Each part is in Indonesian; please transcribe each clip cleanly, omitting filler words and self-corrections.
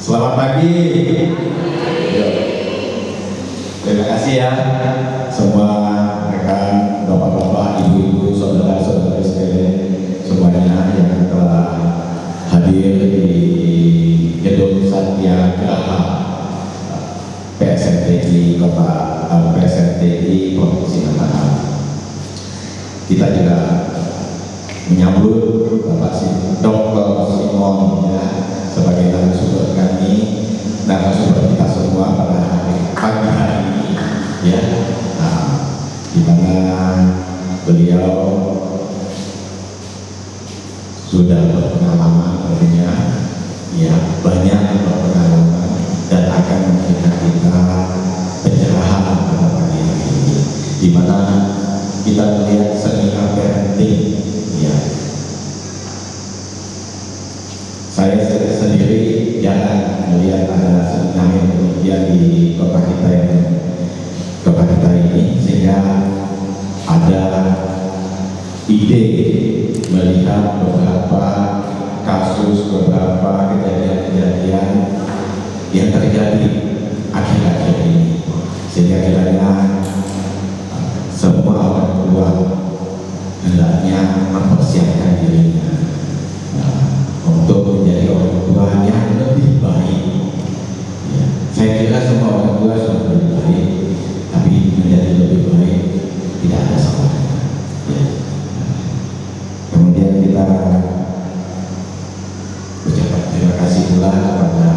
Selamat pagi. Terima kasih ya semua rekan, bapak-bapak, ibu-ibu, saudara-saudari sekalian semuanya yang telah hadir di gedung Satyagraha PSMTI PSMTI Provinsi Mataram. Kita juga menyambut Bapak Dr. Simon ya, sebagai narasumber kami, narasumber kita semua pada pagi hari ini ya, di mana beliau sudah berpengalaman tentunya ya, banyak berpengalaman dan akan memberikan kita pencerahan pada pagi hari ini, di mana kita melihat seminar parenting ya. Saya sendiri jarang melihat ada seminar yang demikian di kota kita ini, sehingga ada ide melihat beberapa kasus, beberapa kejadian-kejadian yang terjadi akhir-akhir ini, sehingga kiranya semua orang tua hendaknya mempersiapkan dirinya untuk menjadi orang tua yang lebih baik ya. Saya kira semua orang tua sudah lebih baik, tapi menjadi lebih baik tidak ada salahnya ya. Kemudian kita ucapkan terima kasih pula kepada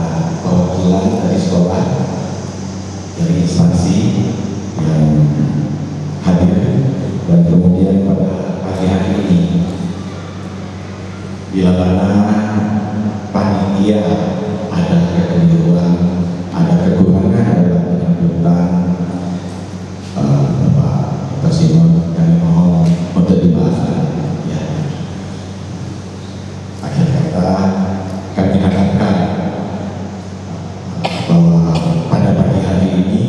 perwakilan dari sekolah, dari instansi yang hadir, dan kemudian pada pagi hari ini bila mana panitia ada kekeliruan, ada kekurangan dalam penyambutan Bapak Dr. Simon, kami mohon untuk dimaafkan ya. Akhir kata kami harapkan bahwa pada pagi hari ini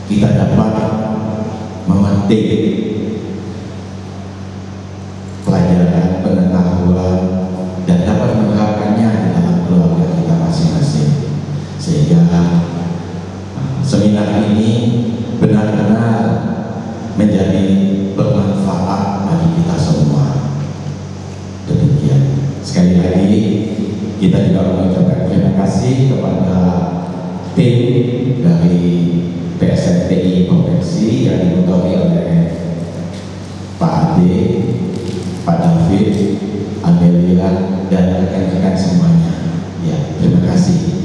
kita dapat memetik pelajaran, pengetahuan, dan dapat menerapkannya di dalam keluarga kita masing-masing, sehingga seminar ini benar-benar menjadi bermanfaat bagi kita semua. Demikian. Sekali lagi kita juga mengucapkan terima kasih kepada tim dari PSMTI Provinsi yang dimotori oleh Pak Ade, Pak David, Amelia, dan rekan-rekan semuanya. Ya, terima kasih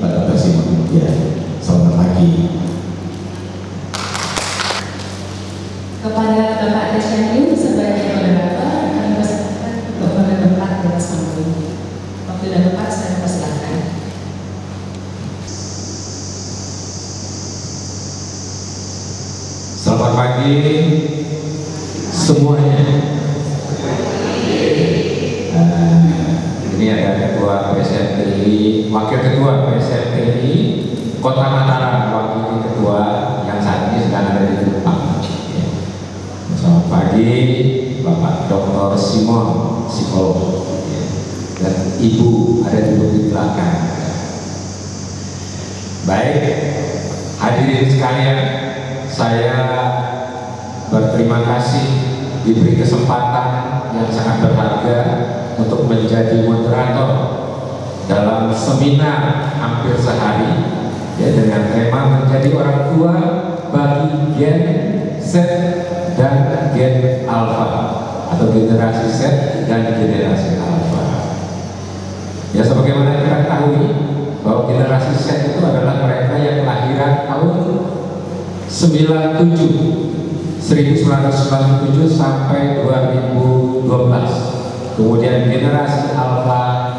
Pak Dr. Simon. Ya, selamat pagi. Kepada Bapak Desyanyu sebagai moderator, kami persilakan untuk bertempat di atas panggung. Waktu dan tempat saya persilakan. Selamat pagi semuanya. Ini ada Ketua PSMTI, Wakil Ketua PSMTI Kota Mataram, wakil ketua yang saat ini sedang ada di Jepang. Selamat pagi Bapak Dr. Simon, psikolog, dan Ibu ada di belakang. Baik, hadirin sekalian, saya berterima kasih diberi kesempatan yang sangat berharga untuk menjadi moderator dalam seminar hampir sehari ya, dengan tema menjadi orang tua bagi Gen Z dan Gen Alpha, atau generasi Z dan generasi Alpha. Ya, sebagaimana kita ketahui bahwa generasi Z itu adalah mereka yang kelahiran tahun 1997 sampai 2012. Kemudian generasi Alpha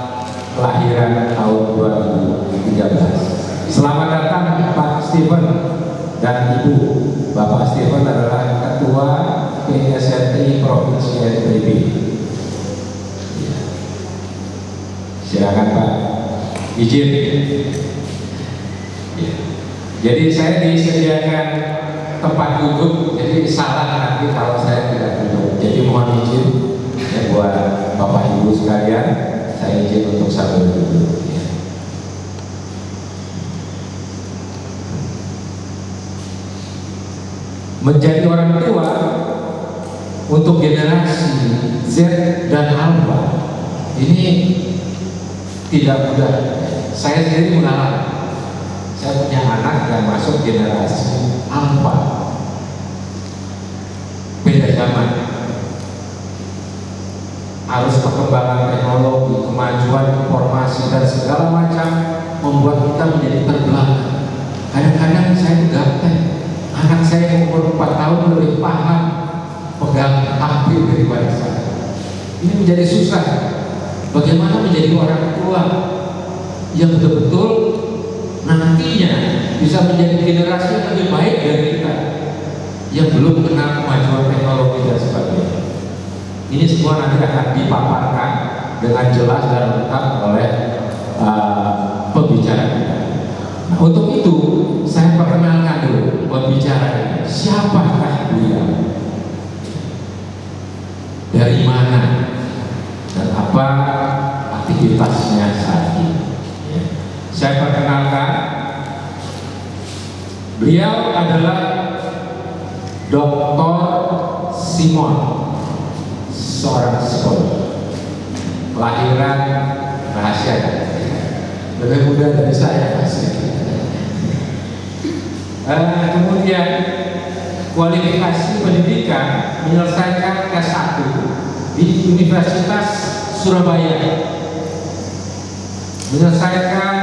kelahiran tahun 2013. Selamat datang Pak Stephen dan Ibu. Bapak Stephen adalah Ketua PSMTI Provinsi NTB. Silakan Pak, izin. Jadi saya disediakan tempat duduk, jadi salah nanti kalau saya tidak duduk. Jadi mohon izin ya buat Bapak Ibu sekalian, saya izin untuk sambil duduk ya. Menjadi orang tua untuk generasi Z dan Alpha ini tidak mudah. Saya sendiri mengalami. Saya punya anak yang masuk generasi Alpha. Beda zaman. Arus perkembangan teknologi, kemajuan informasi dan segala macam membuat kita menjadi terbelakang. Kadang-kadang saya gaptek. Anak saya yang umur 4 tahun lebih paham pegang HP daripada saya. Ini menjadi susah. Bagaimana menjadi orang tua yang betul-betul nantinya bisa menjadi generasi yang lebih baik dari kita yang belum kenal kemajuan teknologi dan sebagainya. Ini semua nanti akan dipaparkan dengan jelas dan lengkap oleh pembicara kita. Nah, untuk itu saya perkenalkan dulu pembicara. Siapakah beliau? Dari mana? Dan apa aktivitasnya saat ini? Ya. Saya perkenalkan, beliau adalah Dr. Simon, seorang psikolog, kelahiran rahasia, lebih muda dari saya pasti. Kemudian kualifikasi pendidikan menyelesaikan S1 di Universitas Surabaya, menyelesaikan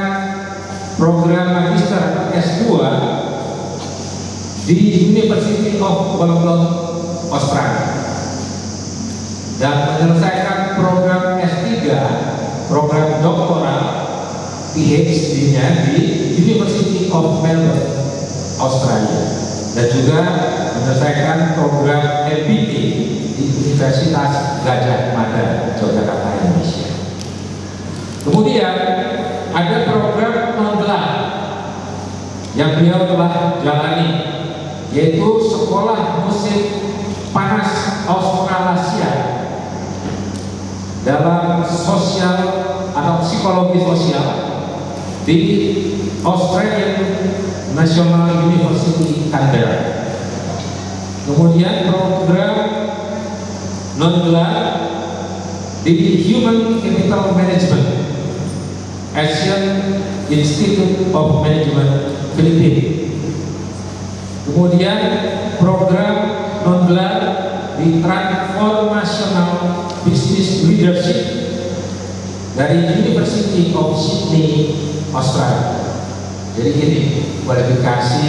program magister S2 di University of Melbourne, Australia, dan menyelesaikan program S3, program doktoral PhD-nya di University of Melbourne, Australia, dan juga menyelesaikan program MBA di Universitas Gajah Mada, Yogyakarta, Indonesia. Kemudian ada program non-gelar yang beliau telah jalani, yaitu Sekolah Musik Panas Australasia dalam sosial atau psikologi sosial di Australian National University Canberra. Kemudian program non-gelar di Human Capital Management, Asian Institute of Management, Filipina. Kemudian program non-gelar di Transformational Business Leadership dari University of Sydney, Australia. Jadi ini kualifikasi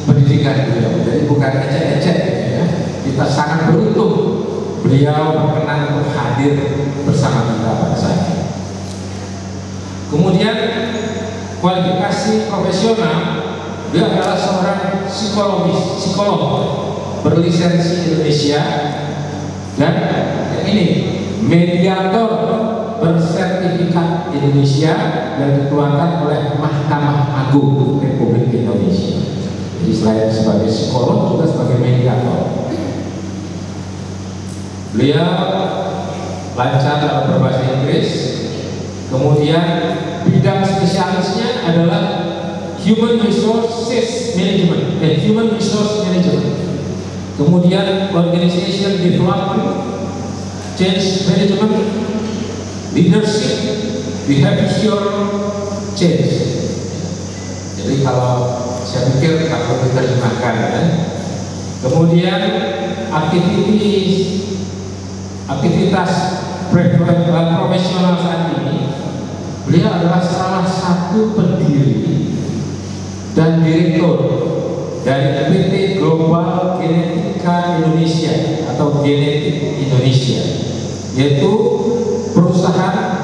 pendidikan beliau. Jadi bukan ecek-ecek ya. Kita sangat beruntung beliau berkenan untuk hadir bersama kita pada saat ini. Kemudian kualifikasi profesional, dia adalah seorang psikolog berlisensi Indonesia, dan ini mediator bersertifikat Indonesia yang dikeluarkan oleh Mahkamah Agung Republik Indonesia. Jadi selain sebagai psikolog juga sebagai mediator. Beliau lancar dalam berbahasa Inggris. Kemudian bidang spesialisnya adalah Human Resource Management. Kemudian Organization Development, Change Management, Leadership, Behavioral Change. Jadi kalau saya pikir kalau diterjemahkan ya. Kemudian aktivitas profesional saat ini, beliau adalah salah satu pendiri dan direktur dari PT Global Genetika Indonesia atau Genetik Indonesia, yaitu perusahaan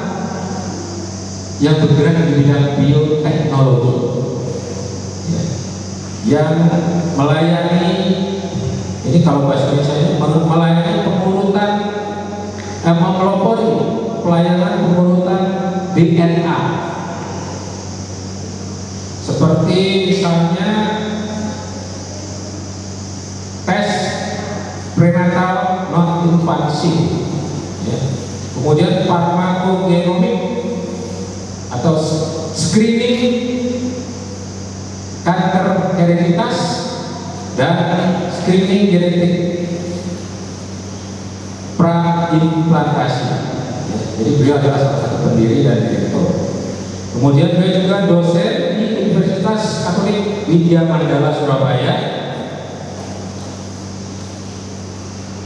yang bergerak di bidang bioteknologi ya, yang melayani, ini kalau bahasa Indonesia melayani pengurutan, mempelopori pelayanan pengurutan DNA, seperti misalnya tes prenatal non invasif ya. Kemudian farmakogenomik screening kanker hereditas dan screening genetik praimplantasi. Jadi beliau adalah salah satu pendiri dan direktur. Kemudian beliau juga dosen di Universitas Katolik Widya Mandala Surabaya.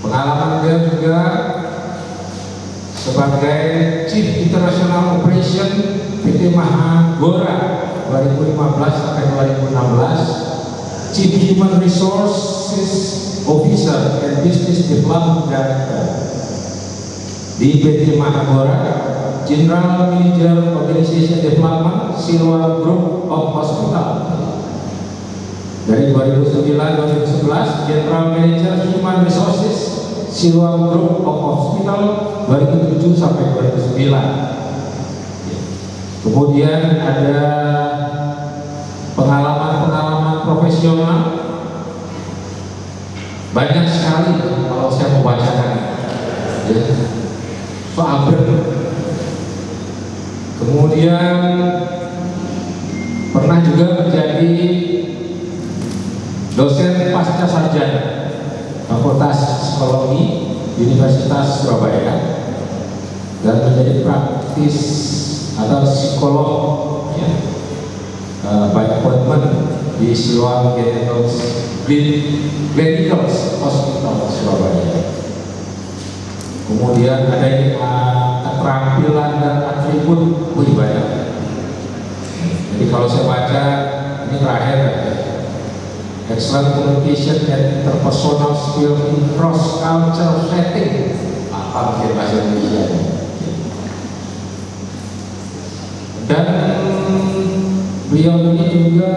Pengalaman beliau juga sebagai Chief International Operation PT Mahagora 2015 sampai 2016, Chief Human Resources Officer and Business Development Director di PT Mahagora, General Manager Organization Development Siloam Group of Hospital dari 2009-2011, General Manager Human Resources Siloam Group of Hospital 2007 sampai 2009. Kemudian ada pengalaman-pengalaman profesional banyak sekali kalau saya membacakan, ya. Soal kemudian pernah juga menjadi dosen pasca sarjana Fakultas Psikologi Universitas Surabaya dan menjadi praktis atau psikolog, ya, by appointment di Siloam Clinical Hospital Surabaya. Kemudian ada keterampilan dan atribut banyak. Jadi kalau saya baca ini terakhir, excellent communication and interpersonal skill in cross cultural setting. Apa mungkin bahasa Indonesia? Dan beliau ini juga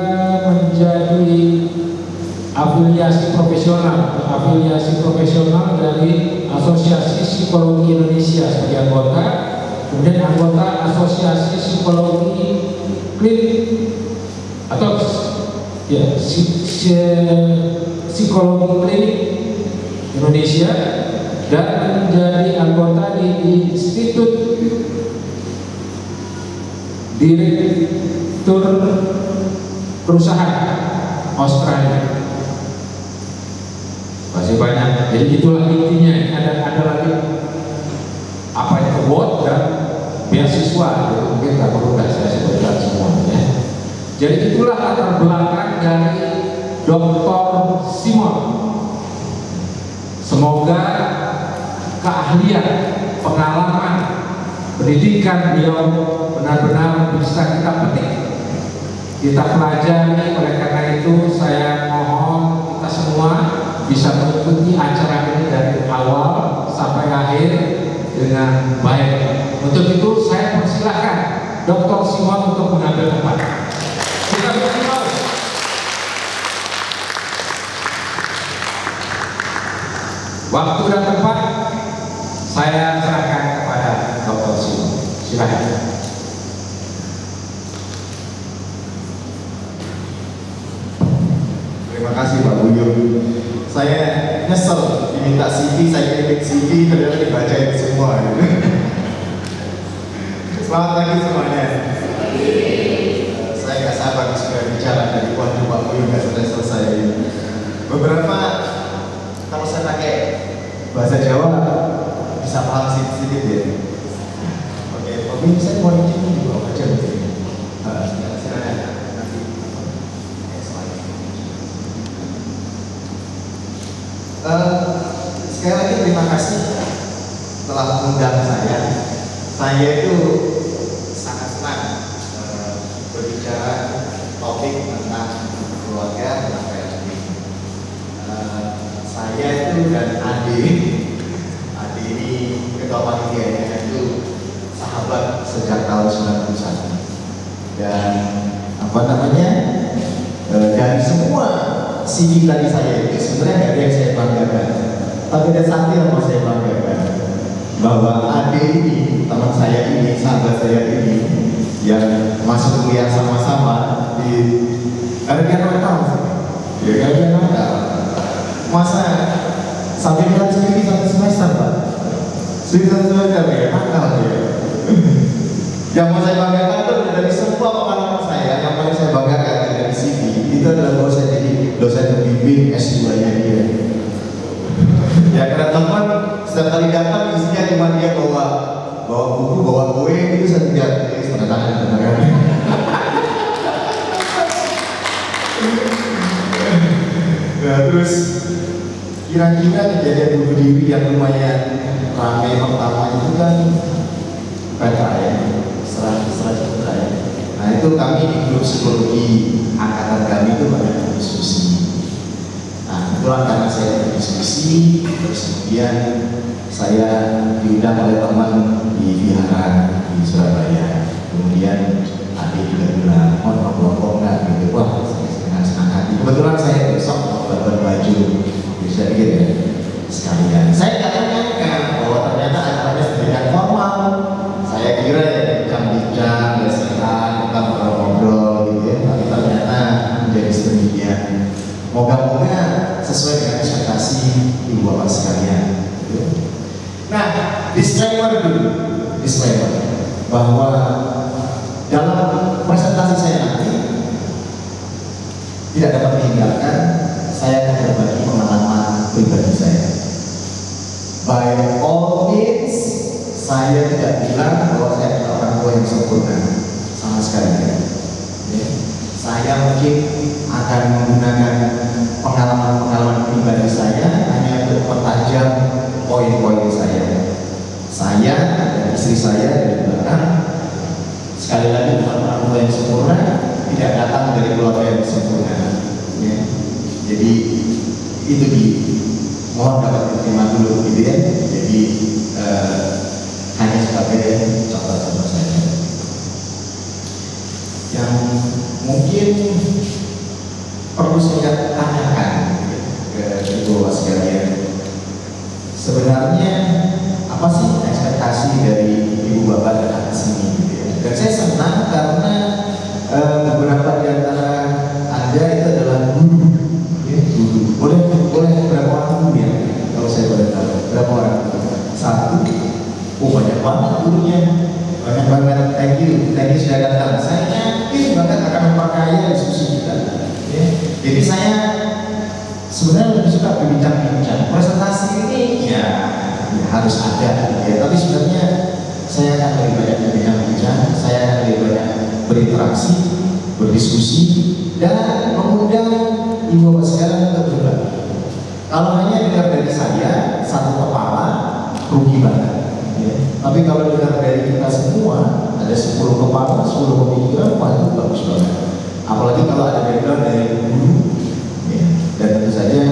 menjadi afiliasi profesional dari Asosiasi Psikologi Indonesia sebagai anggota, kemudian anggota Asosiasi Psikologi Klinik atau ya, Psikologi Klinik Indonesia, dan menjadi anggota di Institut Direktur Perusahaan Australia. Masih banyak. Jadi itulah intinya. Ada lagi apa yang award dan beasiswa. Jadi mungkin tak perlu saya sebutkan semuanya. Jadi itulah latar belakang dari Dr. Simon. Semoga keahlian, pengalaman, pendidikan beliau benar-benar bisa kita petik, kita pelajari. Oleh karena itu saya mohon kita semua bisa mengikuti acara ini dari awal sampai akhir dengan baik. Untuk itu saya persilahkan Dr. Simon untuk mengambil tempat. Kita berterima. Waktu dan tempat saya serahkan kepada Dr. Simon. Silakan. Terima kasih Pak Buyur. Saya nyesel diminta CV, saya kirim CV, ternyata dibacain semua. Selamat pagi semuanya. Saya nggak sabar supaya bicara dari waktu Pak Buyur nggak selesai. Beberapa kalau saya pakai bahasa Jawa bisa paham sedikit ya. Oke, Pak Buyur, saya mau izin juga aja begini. Sekali lagi terima kasih telah mengundang saya. Saya itu sangat senang berbicara topik tentang keluarga, tentang family. Saya itu dan Ade ini ketua panitianya itu sahabat sejak tahun 91. Dan apa namanya? Dan semua CV tadi saya itu sebenarnya nggak ada yang saya banggakan, tapi ada satu yang mau saya banggakan, bahwa Ade ini, teman saya ini, sahabat saya ini, yang masuk kuliah sama-sama di harga Natal, ya harga Natal, masa sampai bulan sendiri satu semester Pak, satu semester ya Natal ya. Yang mau saya banggakan itu dari semua pengalaman saya banggakan dari CV itu adalah bahwa saya jadi dosen pembimbing S2-nya dia. Ya karena teman setiap kali datang isinya cuma dia bawa buku, bawa kue, itu saya tidak tanda tangan beneran. Nah terus kira-kira kejadian bunuh diri yang lumayan ramai pertama itu kan PKN, serah citra ya. Nah itu kami di grup psikologi angkatan kami itu banyak diskusi. Nah kebetulan karena saya berdiskusi, terus kemudian saya diundang oleh teman di Vihara di Surabaya. Kemudian adik juga bilang, kelompok enggak gitu. Wah, saya dengan senang hati. Kebetulan saya besok mau berbuat baju, bisa dikit ya sekalian. Saya katakan bahwa ternyata acaranya sedemikian formal. Saya kira ya bincang-bincang, bersihkan, kita ngobrol gitu ya. Tapi ternyata menjadi sedemikian. Moga-moga sesuai dengan ekspektasi ibu bapak sekalian. Gitu. Nah, disclaimer dulu, bahwa dalam presentasi saya nanti tidak dapat dihindarkan, saya akan berbagi pengalaman pribadi saya. By all means, saya tidak bilang bahwa saya adalah orang tua yang sempurna, sama sekali tidak. Ya. Saya mungkin akan menggunakan pengalaman pribadi saya hanya untuk mempertajam poin-poin saya. Saya dan istri saya dari belakang, sekali lagi bukan orang tua yang sempurna, tidak datang dari keluarga yang sempurna. Ya. Jadi itu mohon dapat diterima dulu gitu ya. Jadi hanya sebagai contoh-contoh saja. Yang mungkin perlu saya tanyakan ke ibu bapak sekalian, sebenarnya apa sih ekspektasi dari ibu bapak dan anak sini gitu ya? Dan saya senang karena beberapa di antara Anda itu adalah guru, ya, guru. Boleh berapa orang guru ya? Kalau saya boleh tahu, berapa orang? Satu. Oh banyak banget gurunya, banyak banget. Thank you sudah datang. Saya yakin banget akan memperkaya diskusi kita. Ya. Jadi saya sebenarnya lebih suka berbincang-bincang. Presentasi ini ya harus ada, ya. Tapi sebenarnya saya akan lebih banyak berbincang-bincang, saya akan lebih banyak berinteraksi, berdiskusi, dan mengundang ibu bapak sekalian untuk berbagi. Kalau hanya dengar dari saya satu kepala, rugi banget. Ya. Tapi kalau dengar dari kita semua, ada 10 kepala, 10 pemikiran, wah itu bagus banget. Apalagi kalau ada background dari guru, ya. Dan tentu saja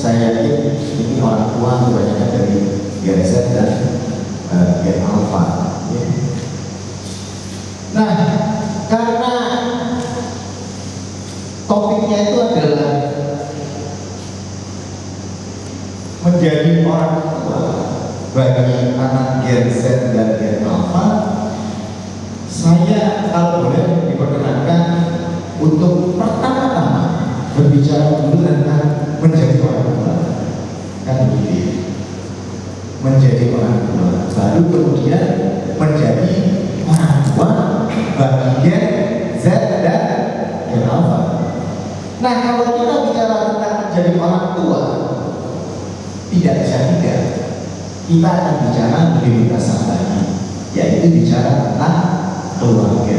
saya yakin ini orang tua kebanyakan dari Gen Z dan Gen Alpha. Ya. Nah, karena topiknya itu adalah menjadi orang tua bagi anak Gen Z dan Gen Alpha, saya kalau boleh diperkenankan untuk pertama-tama berbicara dulu tentang menjadi orang tua. Kan begitu, menjadi orang tua, baru kemudian menjadi orang tua bagi Gen Z dan Gen Alpha. Nah, kalau kita bicara tentang menjadi orang tua, tidak bisa tidak, kita akan bicara lebih berdasar lagi, yaitu bicara tentang keluarga.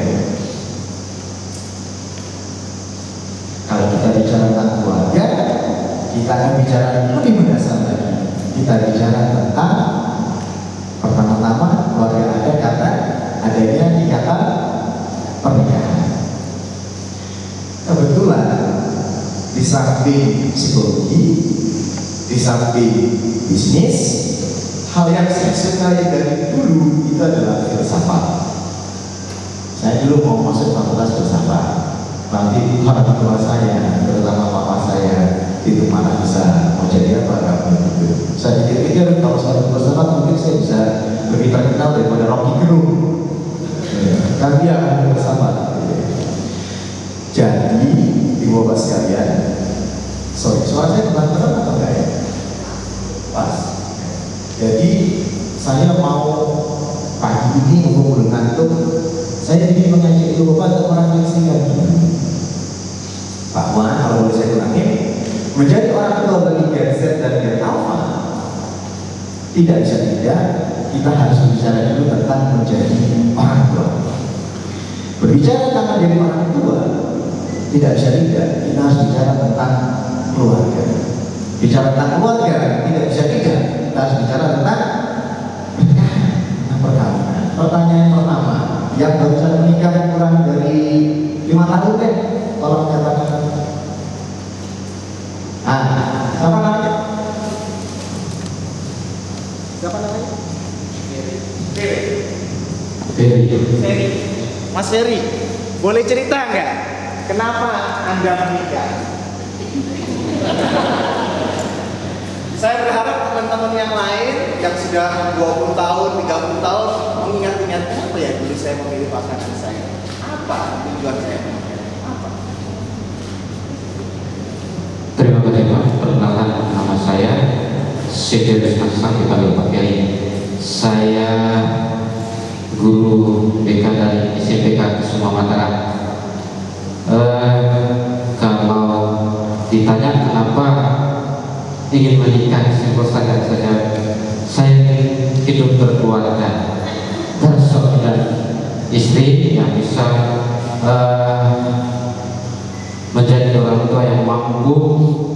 Kalau kita bicara tentang keluarga, kita akan bicara lebih mendasar lagi. Kita bicara tentang pertama-tama keluarga ada karena adanya ikatan pernikahan. Kebetulan di samping psikologi, di samping bisnis, hal yang saya sukai dari dulu itu adalah filsafat. Saya dulu mau masuk fakultas filsafat, nanti orang tua saya, terutama papa saya, itu mana bisa mau jadi apa kamu gitu. Saya pikir-pikir kalau saya filsafat mungkin saya bisa lebih terkenal daripada Rocky Gerung. Kan dia filsafat. Jadi ibu bapak sekalian, soalnya kebetulan atau enggak ya? Pas. Jadi saya mau pagi ini mumpung belum ngantuk, saya ingin mengajak ibu bapak untuk merefleksikan orang tua bagi Gen Z dan Gen Alpha, tidak bisa tidak, kita harus bicara dulu tentang menjadi orang tua. Berbicara tentang menjadi orang tua, tidak bisa tidak, kita harus bicara tentang keluarga. Bicara tentang keluarga, tidak bisa tidak, kita harus bicara tentang perkawinan. Pertanyaan pertama, yang barusan menikah kurang dari 5 tahun deh, tolong katakan. Siapa namanya? Siapa namanya? Ferry. Mas Ferry, boleh cerita nggak kenapa Anda menikah? Saya berharap teman-teman yang lain yang sudah 20 tahun, 30 tahun mengingat-ingat apa ya dulu saya memilih pasangan saya. Apa tujuan saya? Apa? Terima kasih Pak. Perkenalkan, nama saya Siddiq Hasan, dipanggil Pak Kiai. Saya guru BK dari SMPK Kusuma Mataram. Kalau ditanya kenapa ingin menikah, simpel saja saya ingin hidup berkeluarga, berseorang istri yang bisa menjadi orang tua yang mampu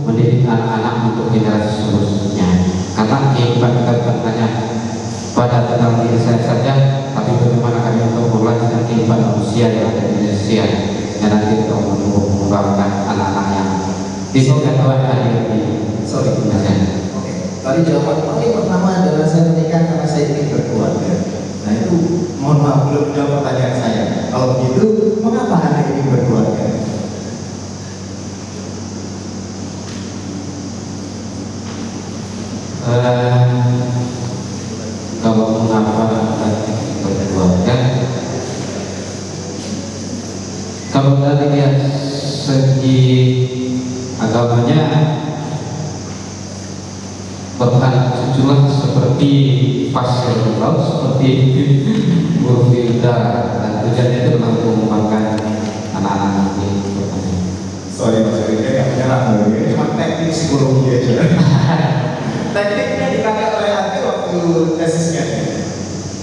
mendidik anak-anak untuk generasi seterusnya. Karena kehidupan kita bukan hanya pada tentang diri saya saja, tapi bagaimana kami untuk melanjutkan kehidupan manusia yang ada di Indonesia, yang nanti untuk mengembangkan anak-anak yang disebutkan oleh hadir di Indonesia. Oke. Tadi jawaban paling pertama adalah saya menikah karena saya ingin berkeluarga. Nah itu, mohon maaf belum jawab pertanyaan saya. Kalau begitu, mengapa Anda ingin berkeluarga? Kalau mengapa berkeluarga, kalau dari lihat segi agamanya, bertahan jujurlah seperti pasir laut, seperti Burfilda, dan tujuannya itu adalah untuk mengembangkan anak-anak ini. Sorry Mas Ferry, saya nggak menyerang, ini cuma teknik psikologi aja. Tekniknya dipakai oleh Anda waktu tesisnya.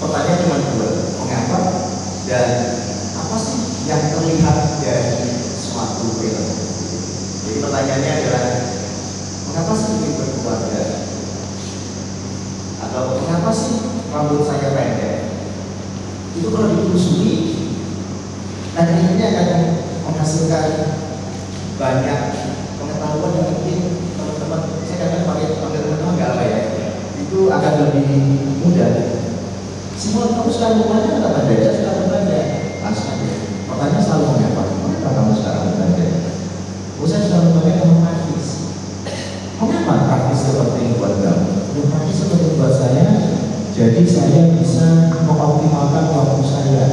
Pertanyaan cuma 2, mengapa dan apa sih yang terlihat dari suatu film? Jadi pertanyaannya adalah mengapa sih ingin berkeluarga? Atau mengapa sih rambut saya pendek? Itu kalau ditelusuri, teknik ini akan menghasilkan banyak pengetahuan yang mungkin teman-teman, saya kadang pakai teman-teman nggak apa ya, itu akan lebih mudah. Semua kamu sekarang membaca atau membaca? Sekarang membaca, langsung aja. Pertanyaan selalu mengapa? Mengapa kamu sekarang membaca? Saya sudah membaca kamu praktis. Mengapa praktis seperti buat kamu? Yang praktis seperti buat saya, jadi saya bisa mengoptimalkan waktu saya.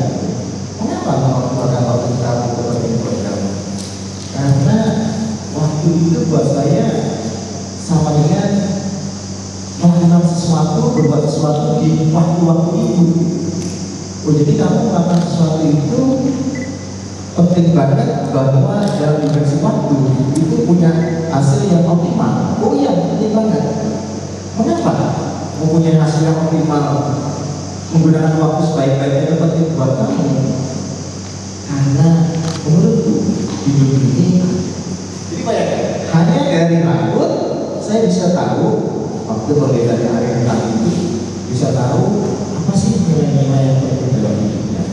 Mengapa mengoptimalkan waktu kamu seperti buat kamu? Karena waktu itu buat saya sama dengan melakukan sesuatu, berbuat sesuatu di waktu-waktu itu. Oh, jadi kamu melakukan sesuatu itu penting banget bahwa dalam dimensi waktu itu punya hasil yang optimal. Oh iya, penting banget. Mengapa mempunyai hasil yang optimal, menggunakan waktu sebaik-baiknya itu penting buat kamu? Karena menurutku hidup ini, jadi bayangkan, hanya dari rambut saya bisa tahu waktu perbedaan hari tentang itu, bisa tahu apa sih nilai-nilai yang penting dalam hidupnya.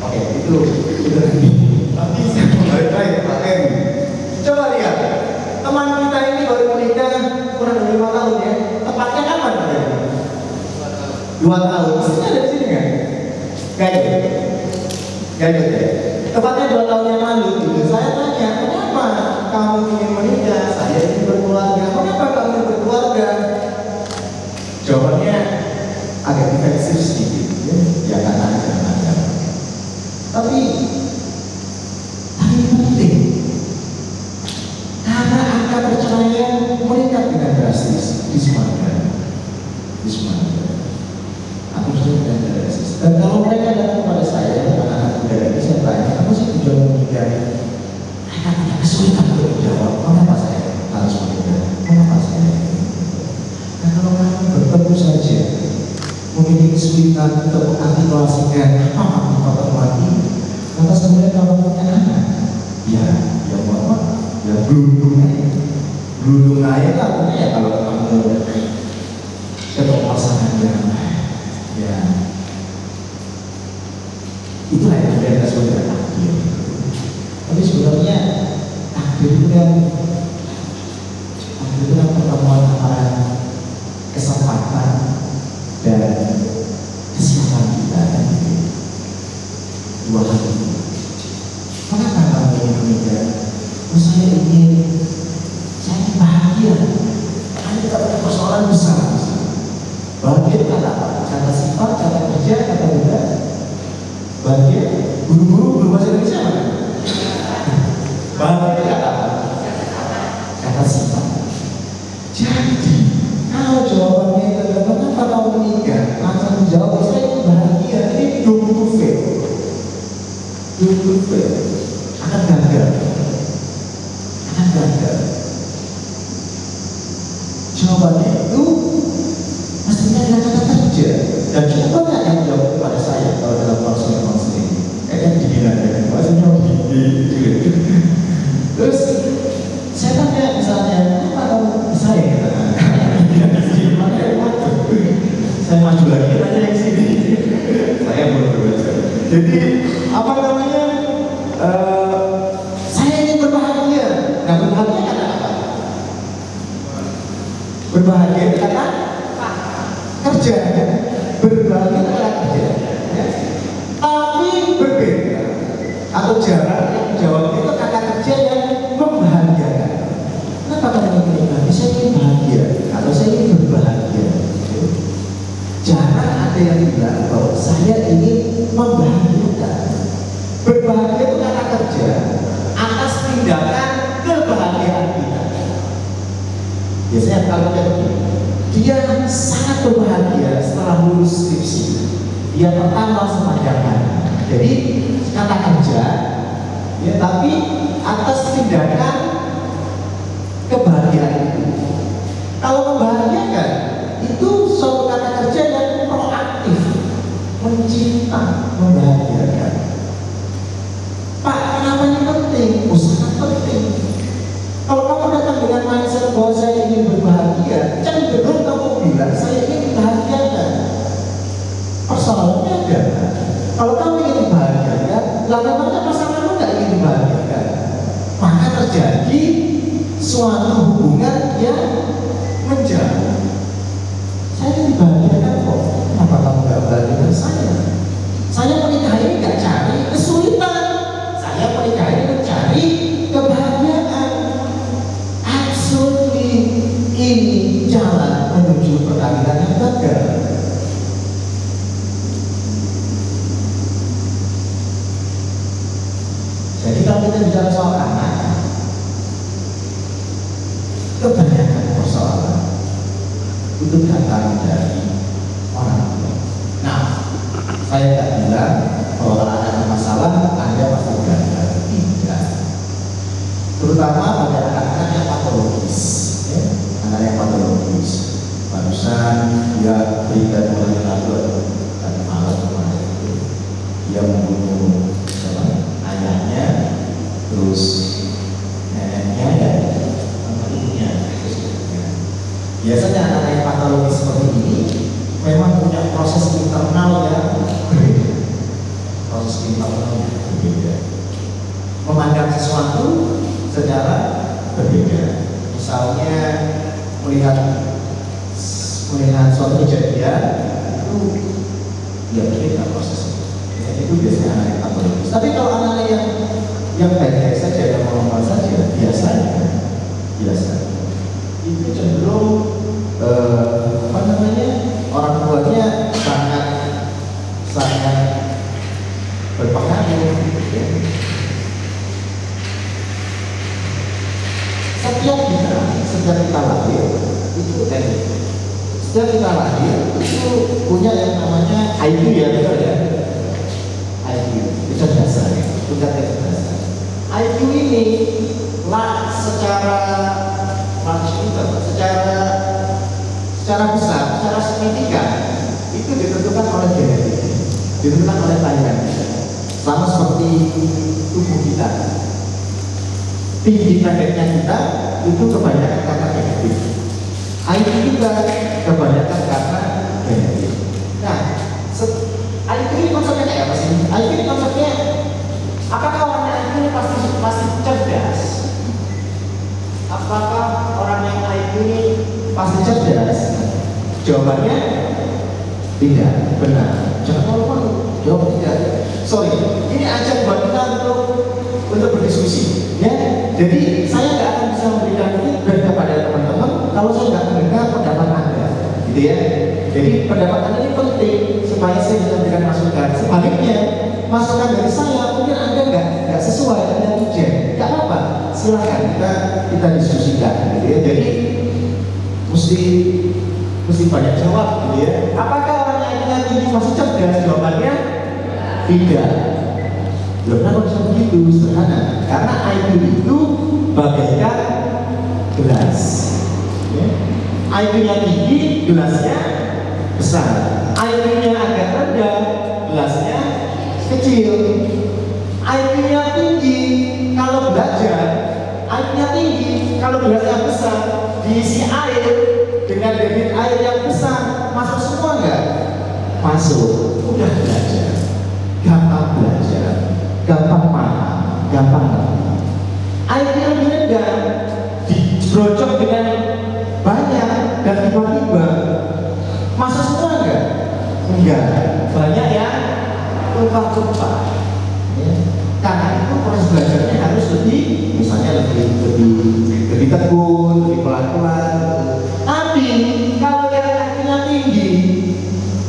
Oke, itu sudah ini. Tapi saya kembali lagi Pak Eri. Coba lihat, teman kita ini baru menikah kurang dari 5 tahun ya. Tepatnya kapan Pak Eri? 2 tahun. Maksudnya ada di sini nggak? Gak ikut ya. Tepatnya 2 tahun yang lalu gitu. Saya tanya, kenapa kamu ingin menikah? Saya ingin berkeluarga. Kenapa kamu ingin berkeluarga? Jawabannya agak defensif sedikit ya. Ya karena ada. Tapi penting. Karena angka perceraian meningkat dengan drastis di Sumatera. Aku sudah dengan drastis. Dan kalau mereka datang kepada saya, anak-anak muda ini, saya tanya, apa sih tujuan menikah? Mereka punya kesulitan untuk kesulitan untuk mengartikulasikan apa makna pertemuan ini. Lantas kemudian kalau pertanyaan, ya mohon maaf, ya belum aja artinya ya kalau kamu ketemu pasangan ya itulah yang kita sebut dengan takdir. Tapi sebenarnya takdir itu kan pertemuan antara kesempatan dan kesiapan kita kan dua hal itu. Mengapa kamu ingin menikah? Saya ingin bahagia. Karena kita punya persoalan besar. Bahagia itu kata apa? Kata sifat, kata kerja, kata benda. Bahagia, guru-guru berbahasa Indonesia apa? Bahagia itu kata apa? Kata sifat. Jadi, kalau jawabannya itu adalah kenapa kamu menikah? Langsung menjawab, saya ingin bahagia. Ini double fail. Akan gagal. Jawabannya itu mestinya dengan kata kerja. Dan cukup banyak yang menjawab kepada saya kalau dalam konseling. Kayaknya dibilang maksudnya terus saya tanya misalnya, apa kamu saya katakan? Saya maju lagi tanya yang sini. Saya belum berbaca. Jadi apa namanya? Saya ingin berbahagia. Nah, berbahagia kata apa? Berbahagia itu kata kerja. Berbahagia itu kata kerja. Ya. Tapi berbeda atau jarang yang menjawab itu kata kerja yang membahagiakan. Kenapa kamu ingin bahagia? Saya ingin bahagia atau saya ingin berbahagia. Jarang ada yang bilang bahwa saya ingin membahagiakan. Berbahagia itu kata kerja atas tindakan kebahagiaan kita. Biasanya kalau dia sangat berbahagia setelah lulus skripsi, dia pertama semacamnya. Jadi kata kerja, ya, tapi atas tindakan kebahagiaan itu. Kalau membahagiakan itu suatu kata kerja yang proaktif, mencinta, membahagiakan. Pak, kenapa ini penting? Sangat penting. Kalau kamu datang dengan mindset bahwa saya ingin berbahagia, cenderung kamu bilang saya ingin dibahagiakan. Persoalannya adalah kalau kamu ingin dibahagiakan, lalu pasanganmu nggak ingin dibahagiakan, maka terjadi suatu hubungan yang menjauh. Saya ingin dibahagiakan kok. Kenapa kamu nggak bahagiakan saya? Saya menikah ini nggak cari kesulitan. Saya menikah ini mencari kebahagiaan. Absolutely, ini jalan menuju perkawinan yang gagal. Jadi kalau kita bicara soal anak, kebanyakan persoalan itu datang dari orang tua. Nah, saya tidak bilang bahwa ada masalah, ada pasti gagal. Tidak. Terutama pada anak-anak yang patologis, ya. Anak yang patologis. Barusan dia berita 2 hari lalu tadi malam kemarin itu dia membunuh ayahnya, terus neneknya dan ibunya. Biasanya anak yang patologis seperti ini memang punya proses internal yang berbeda. Proses internal yang berbeda. Memandang sesuatu secara berbeda. Misalnya melihat suatu kejadian itu ya berbeda prosesnya. Ya, itu biasanya anak yang patologis. Tapi kalau anak yang baik-baik saja, yang normal saja, biasanya itu cenderung orang tuanya sangat berpengaruh, ya. Setiap kita lahir itu setiap kita lahir itu punya yang namanya IQ, ya, betul ya? IQ, kecerdasan, tingkat kecerdasan. IQ ini lah secara besar, secara signifikan itu ditentukan oleh dibentuk oleh cairan. Sama seperti tubuh kita. Tinggi pendeknya kita itu kebanyakan karena genetik. IQ juga kebanyakan karena genetik. Nah, IQ ini konsepnya kayak apa sih? IQ ini konsepnya, apakah orang yang IQ ini pasti cerdas? Apakah orang yang IQ ini pasti cerdas? Jawabannya tidak, benar. Jangan malu-malu, jawab tidak. Sorry, ini ajak buat kita untuk berdiskusi, ya. Jadi saya nggak akan bisa memberikan feedback kepada teman-teman kalau saya nggak mendengar pendapat Anda, gitu ya. Jadi pendapat Anda ini penting supaya saya bisa memberikan masukan. Sebaliknya, masukan dari saya mungkin Anda nggak sesuai, Anda reject, nggak apa-apa. Silakan kita diskusikan, gitu ya. Jadi mesti banyak jawab, gitu ya. Apakah orang yang ini masih cerdas? Jawabannya tidak. Loh, kenapa bisa begitu? Sederhana. Karena IQ itu bagaikan gelas. Ya. IQ-nya tinggi, gelasnya besar. IQ-nya agak rendah, gelasnya kecil. IQ-nya tinggi, kalau belajar, IQ-nya tinggi, kalau gelasnya besar, diisi air dengan debit air yang besar, masuk semua nggak? Masuk. Udah belajar, gampang belajar, gampang paham, gampang ngerti. IQ lebih rendah, dibrocok dengan banyak dan tiba-tiba masuk semua nggak? Enggak. Banyak yang lupa-lupa. Ya. Karena itu proses belajarnya harus misalnya lebih tekun, lebih pelan-pelan. Tapi kalau yang IQ-nya tinggi,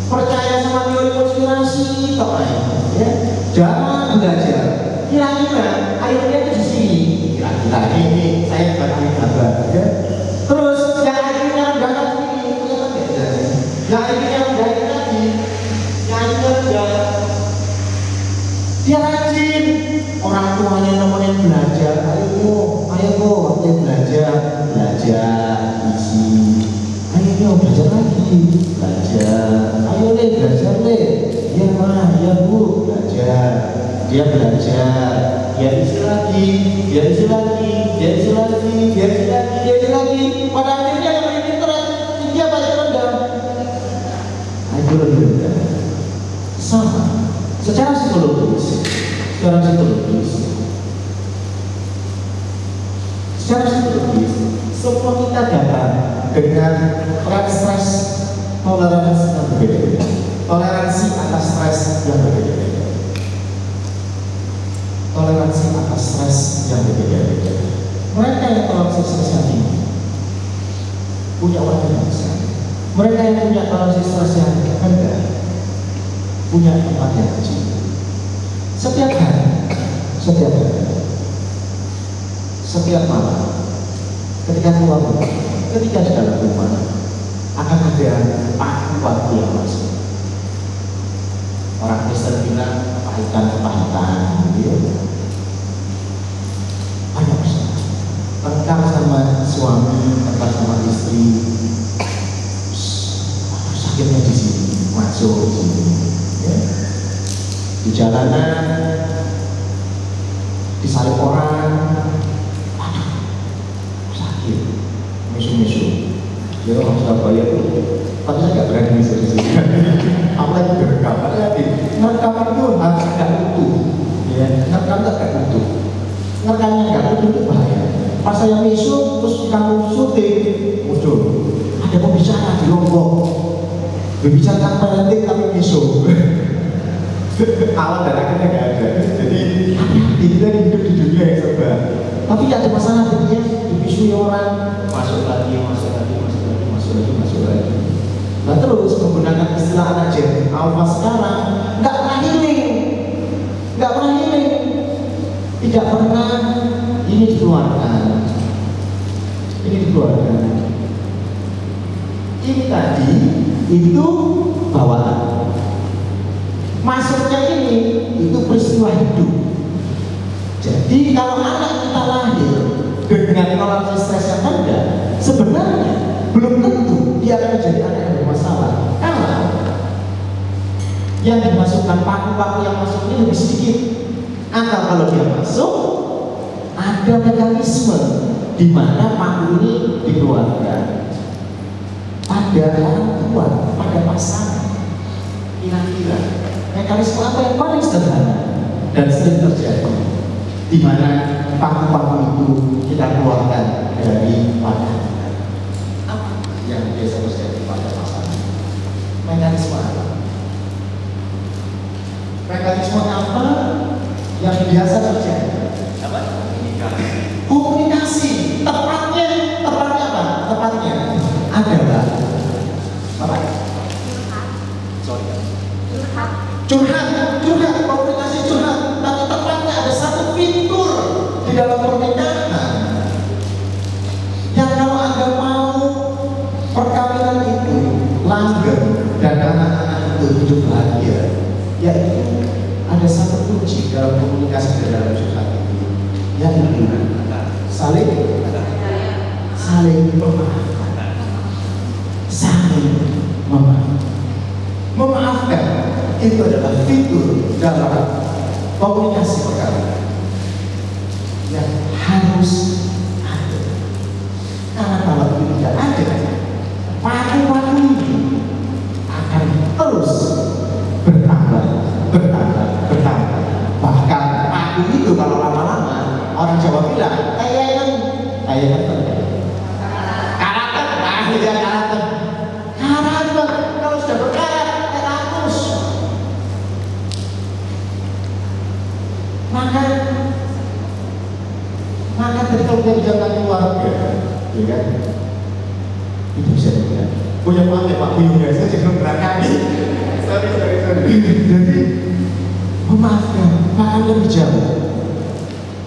percaya sama teori konspirasi, ya, jangan belajar. Kira-kira akhirnya itu di sini. Kira-kira ini saya bagi gambar, ya. Terus yang akhirnya rendah sini, yang akhirnya rendah tadi, yang akhirnya rendah, dia rajin. Orang tuanya nemenin belajar, ayo waktu belajar, isi. Ayo belajar lagi, belajar. Ayo belajar ya ma, ya bu, belajar. Dia belajar, dia isi lagi. Pada akhirnya yang paling pintar tinggi apa yang rendah? Itu lebih rendah. Sama, secara psikologis, semua kita datang dengan stres toleransi yang berbeda-beda. Toleransi atas stres yang berbeda-beda. Mereka yang toleransi stres yang tinggi punya waktu yang besar. Mereka yang punya toleransi stres yang rendah punya tempat yang kecil. Setiap hari, setiap malam, ketika keluar rumah, ketika di dalam rumah, akan ada waktu yang masuk. Orang Kristen bilang kepahitan, gitu. Banyak masalah. Tengkar sama suami, tengkar sama istri, sakitnya di sini, masuk di sini. Ya. Di jalanan, disalip orang, sakit, misu-misu. Ya orang Surabaya itu, tapi saya nggak berani misu di sini. Apalagi direkam, ngerekam itu harus nggak utuh. Ya, ngerekam nggak utuh. Ngerekamnya nggak utuh itu bahaya. Pas saya misu, terus kamu syuting, muncul. Ada pembicara di Lombok, berbicara parenting tapi misu. Awal dan akhirnya nggak ada. Jadi kita hidup di dunia yang serba. Tapi ada masalah dunia, dipisui orang, masuk lagi. Nah terus menggunakan istilah anak Gen Alpha sekarang nggak pernah healing, tidak pernah ini dikeluarkan. Ini tadi itu bawaan. Masuknya ini itu peristiwa hidup. Jadi kalau anak kita lahir dengan toleransi stres yang rendah, sebenarnya belum tentu dia akan menjadi anak yang bermasalah. Karena yang dimasukkan paku-paku yang masuk ini lebih sedikit. Atau kalau dia masuk, ada mekanisme di mana paku ini dikeluarkan pada orang tua, pada pasangan. Kira-kira mekanisme apa yang paling sederhana dan sering terjadi, di mana paku-paku itu kita keluarkan dari pasangan? Apa yang biasa terjadi pada pasangan? Mekanisme apa? Mekanisme apa yang biasa terjadi? Apa? Komunikasi. Tepatnya apa? Tepatnya adalah apa? Sorry. Curhat, komunikasi curhat. Tapi tepatnya ada satu fitur di dalam pernikahan yang kalau Anda mau perkawinan itu langgeng dan anak-anak itu hidup bahagia, yaitu ada satu kunci dalam komunikasi dan dalam curhat itu, yaitu saling memaafkan, memaafkan itu adalah fitur dalam komunikasi perkawinan yang harus ada. Karena kalau itu tidak ada, paku-paku ini akan terus bertambah. Bahkan paku itu kalau lama-lama orang Jawa bilang kayak karakter. Kalau sudah berkarat, terus. Maka ketika udah menjaga keluarga, ya kan? Itu bisa juga. Punya Pak Buyung guys, saya jangan berangkat. Sorry. Jadi memaafkan, bahkan lebih jauh,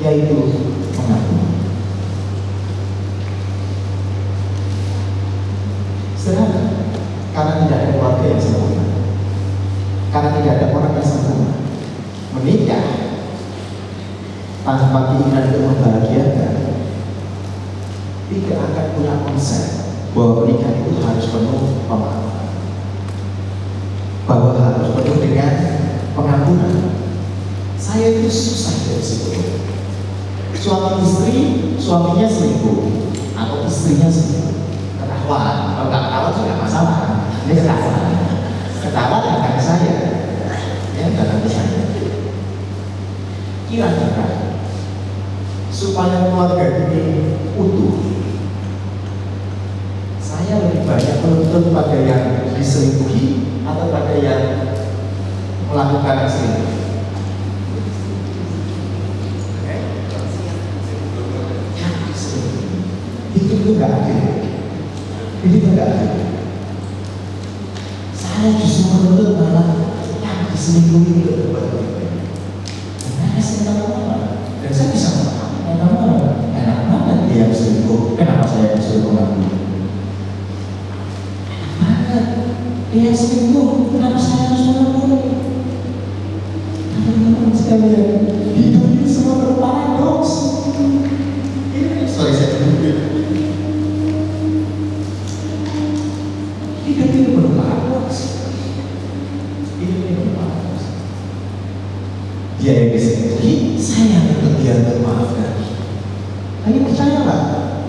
yaitu mengaku. Sederhana, karena tidak ada keluarga yang sempurna, karena tidak ada orang yang sempurna. Menikah tanpa keinginan untuk membahagiakan tidak akan punya konsep bahwa menikah itu harus penuh pemaafan, bahwa harus penuh dengan pengampunan. Saya itu susah dari situ. Suami istri, suaminya selingkuh atau istrinya selingkuh, ketahuan. Kalau nggak ketahuan juga masalah. Ini ketahuan akan saya, ya dalam saya. Kira-kira supaya keluarga ini utuh, saya lebih banyak menuntut pada yang diselingkuhi atau pada yang melakukan selingkuh. Itu nggak adil. Itu nggak adil. Saya justru menuntut malah yang diselingkuhi itu berbeda. Karena saya tahu dan saya bisa memahami. Enak banget dia selingkuh. Kenapa saya disuruh mengaku? Enak banget dia selingkuh. Kenapa saya harus mengaku? Teman-teman sekalian, hidup ini semua berparadoks. Sorry saya terhubung. Hidup ini berparadoks. Dia yang diselingkuhi, saya untuk dia memaafkan. Tapi percayalah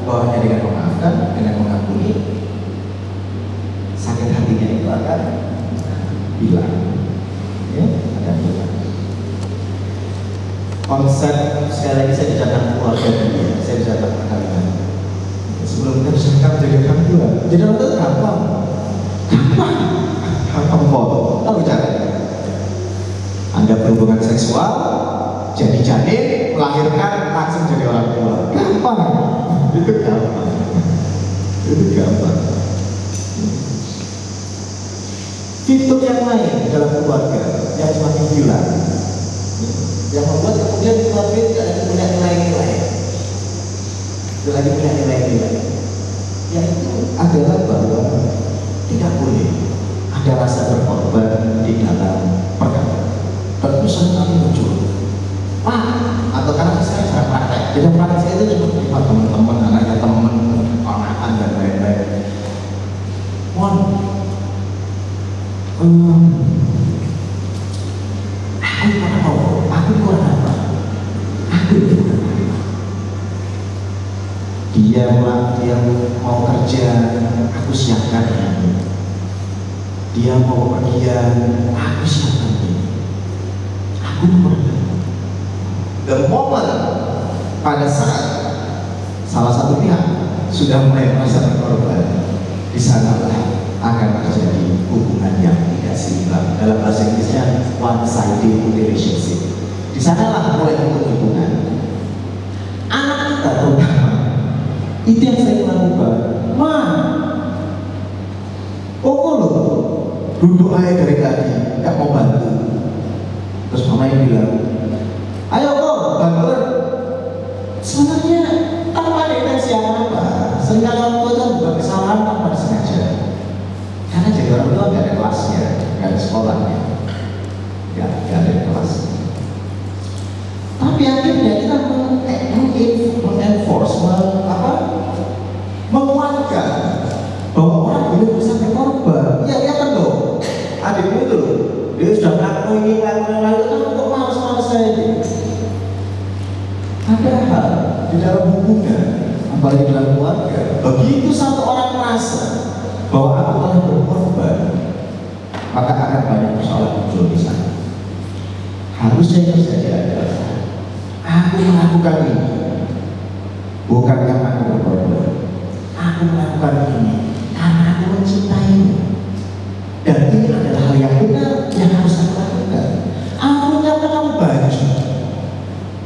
bahwa hanya dengan memaafkan, dengan mengampuni, sakit hatinya itu akan hilang. Ya, akan hilang. Konsep sekali lagi saya bicara keluarga dunia, saya bicara perkawinan. Sebelum kita bisa menjadi keluarga, jadi orang itu gampang. Tahu caranya? Anda berhubungan seksual, jadi janin, melahirkan, langsung jadi orang tua. Gampang. Itu gampang. Fitur yang lain dalam keluarga yang semakin hilang, yang membuat kemudian keluarga tidak lagi punya nilai-nilai, yaitu adalah bahwa tidak boleh ada rasa berkorban di dalam perkawinan. Tentu sering muncul atau karena saya sudah praktek, jadi praktek saya itu cuma teman-teman, anaknya teman, ponakan dan lain-lain. dia mau pergian, aku siapkan ini. Aku berkorban. The moment pada saat salah satu pihak sudah mulai merasa berkorban, di sanalah akan terjadi hubungan yang tidak seimbang. Dalam bahasa Inggrisnya one-sided relationship. Di sanalah mulai hubungan. Anak kita terutama, itu yang saya lakukan. Duduk aja dari tadi, gak mau bantu. Terus mama yang bilang, ayo kok bantu. Sebenarnya tanpa ada intensi apa, seringkali orang tua itu bukan kesalahan tanpa disengaja. Karena jadi orang tua gak ada kelasnya, gak ada sekolahnya, gak ada kelas. Tapi akhirnya kita menguatkan bahwa orang boleh bisa berkorban. Ya kan loh, adikmu itu loh, dia sudah melakukan ini, kan kok malas-malas saya ini. Padahal di dalam hubungan, apalagi dalam keluarga, begitu satu orang merasa bahwa aku telah berkorban, maka akan banyak persoalan muncul di sana. Harusnya yang terjadi adalah aku melakukan ini bukan karena aku berkorban. Aku melakukan ini karena aku mencintaimu. Dan ini adalah hal yang benar yang harus aku lakukan. Aku menyiapkan kamu baju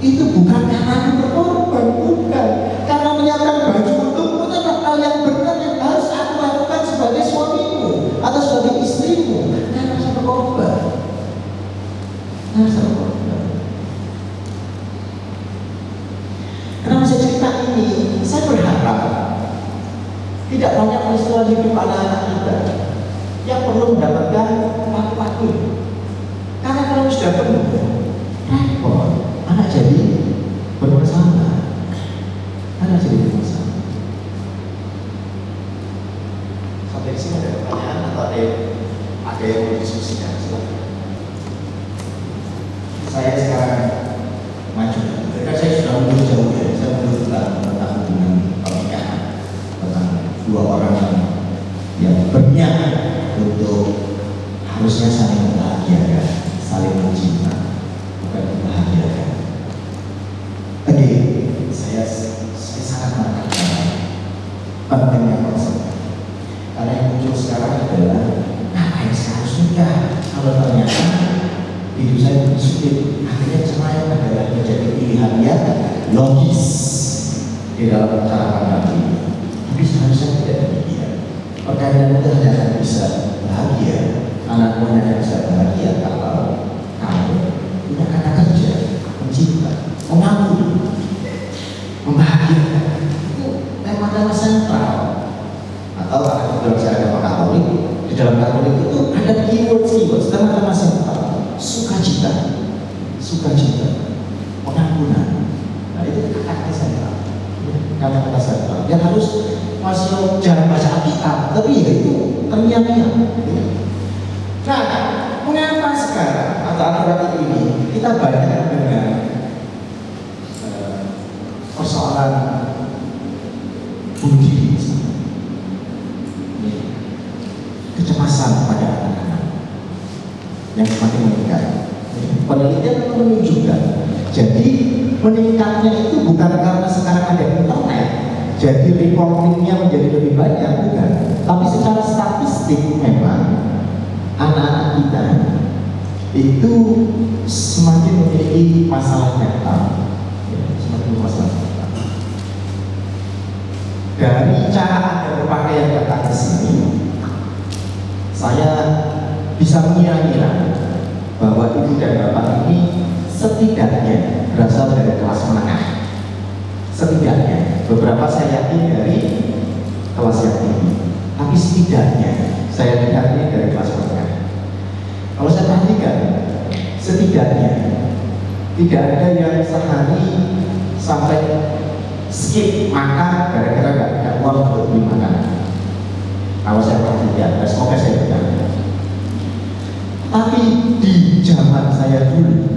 itu bukan karena aku berkorban, bukan. Karena menyiapkan baju untukmu itu adalah hal yang benar yang harus aku lakukan sebagai suamimu atau sebagai istrimu. Karena harus berkorban. Harus berkorban. Kenapa saya cerita ini? Saya berharap tidak banyak peristiwa hidup anak-anak kita yang perlu mendapatkan waktu-waktu. Karena kalau sudah penuh, repot, anak jadi bermasalah. Anak jadi bermasalah. Sampai di sini ada pertanyaan atau ada yang mau diskusikan? Silakan. Saya sekarang maju. Karena saya sudah mundur jauh ya. Saya mundur tentang hubungan pernikahan, tentang dua orang yang berniat untuk harusnya saling membahagiakan, saling mencinta, bukan membahagiakan. Oke, saya sangat mengatakan pentingnya konsep. Karena yang muncul sekarang adalah ngapain saya harus nikah? Kalau ternyata hidup saya lebih sulit, akhirnya cerai adalah menjadi pilihan yang logis di dalam cara pandang ini. Tapi seharusnya tidak demikian. Perkahwinan itu hanya akan bisa bahagia, anak pun hanya bisa bahagia kalau kamu punya kata kerja, mencinta, mengampuni, membahagiakan. Itu tema-tema sentral. Atau kalau saya agama Katolik, di dalam Katolik itu ada keyword tema-tema sentral. Sukacita, pengampunan. Nah itu kata-kata sentral. Kata-kata sentral. Yang harus masih jarang baca Alkitab, tapi ya itu terngiang-ngiang. Nah, mengapa sekarang atau akhir-akhir ini kita banyak dengan persoalan bunuh diri, kecemasan pada anak-anak yang semakin meningkat. Penelitian menunjukkan, jadi meningkatnya itu bukan karena sekarang ada internet, jadi reportingnya menjadi lebih banyak, bukan. Tapi secara statistik memang anak-anak kita itu semakin memiliki masalah mental, semakin masalah mental. Dari cara Anda berpakaian datang ke sini, saya bisa mengira-ngira bahwa ibu dan bapak ini setidaknya berasal dari kelas menengah. Setidaknya, beberapa saya yakin dari kelas yang tinggi, tapi setidaknya saya lihat ini dari kelas menengah. Kalau saya perhatikan, setidaknya tidak ada yang sehari sampai skip makan gara-gara gak ada uang untuk beli makanan. Kalau saya perhatikan, semoga saya benar. Tapi di zaman saya dulu,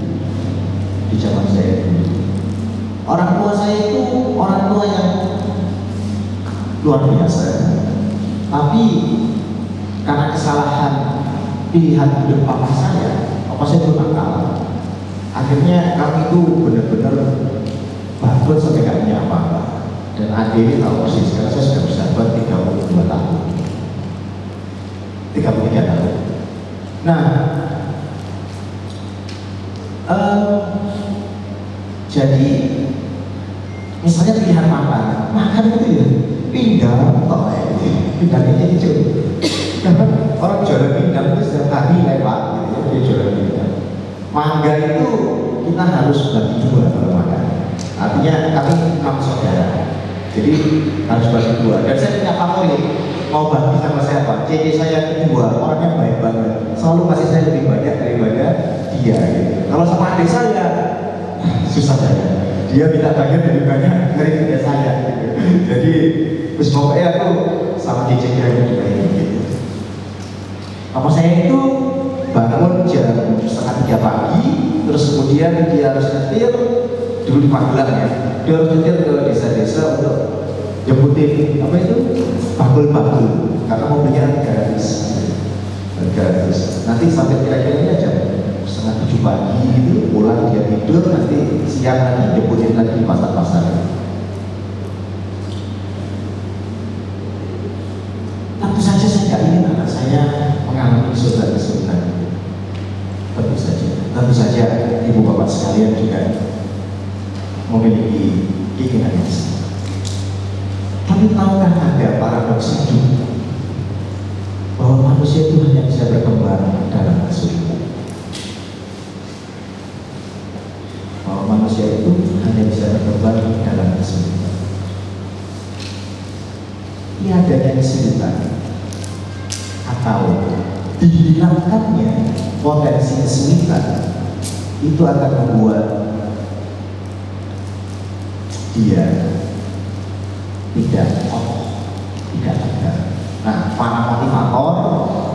orang tua saya itu orang tua yang luar biasa. Tapi karena kesalahan pilihan hidup papa saya itu nakal. Akhirnya kami itu benar-benar bangkrut sampai gak punya apa-apa. Dan adik ini tahu persis, karena saya sudah bersahabat 32 tahun, 33 tahun. Nah, jadi misalnya pilihan makan itu ya pindang, pindang ini hijau. Orang jualan pindang itu setiap hari lewat, gitu, dia jualan pindang. Mangga itu kita harus bagi dua kalau makan. Artinya kami 6 saudara, jadi harus bagi dua. Dan saya punya favorit, mau bagi sama siapa? CD saya kedua, orangnya baik banget, selalu kasih saya lebih banyak daripada dia. Gitu. Kalau sama adik saya, susah saya. Dia minta bagian lebih banyak daripada saya. Gitu. Jadi, terus pokoknya aku sama DJ yang lebih baik. Gitu. Apa saya itu bangun jam 2:30 pagi, terus kemudian dia harus nyetir dulu di Magelang ya, dia harus nyetir ke desa-desa untuk jemputin apa itu bakul-bakul, karena mobilnya gratis. Nanti sampai kira-kira jam 6:30 pagi itu pulang, dia tidur, nanti siang lagi jemputin lagi di pasar-pasar. Tentu saja saya tidak ingin anak saya mengalami kesulitan. Tentu saja ibu bapak sekalian juga memiliki keinginan yang sama. Tapi tahukah ada paradoks hidup bahwa manusia itu hanya bisa berkembang dalam kesulitan? Bahwa manusia itu hanya bisa berkembang dalam kesulitan. Tiadanya kesulitan atau dihilangkannya potensi kesulitan itu akan membuat dia tidak kokoh, tidak tegar. Nah, para motivator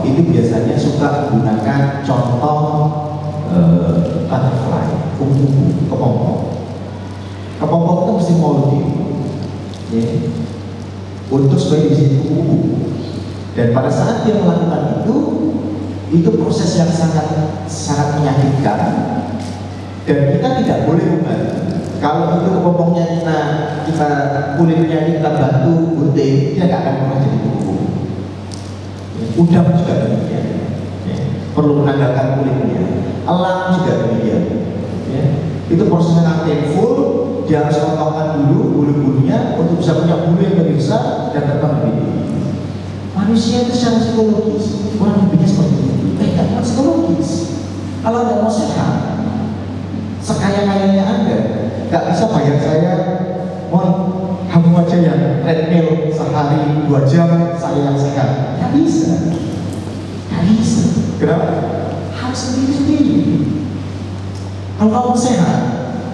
itu biasanya suka menggunakan contoh butterfly, kupu-kupu, kepompong. Kepompong itu mesti molding, ya, untuk sebagai biji kupu-kupu. Dan pada saat dia melakukan itu proses yang sangat menyakitkan, dan kita tidak boleh membantu. Kalau itu kepompongnya kita kulitnya kita bantu gunting, dia nggak akan pernah jadi kupu-kupu. Udang juga demikian, ya, perlu menanggalkan kulitnya. Elang juga demikian, ya. Itu prosesnya sangat painful. Dia harus potongkan dulu bulu-bulunya untuk bisa punya bulu yang lebih besar dan terbang lebih tinggi. Manusia itu secara psikologis, orang berpikir seperti itu. Bukan psikologis. Kalau Anda mau sehat, sekaya-kayanya Anda, nggak bisa bayar saya, kamu aja yang treadmill sehari 2 jam, saya yang sehat. Nggak bisa. Kenapa? Harus sendiri-sendiri. Kalau kamu sehat,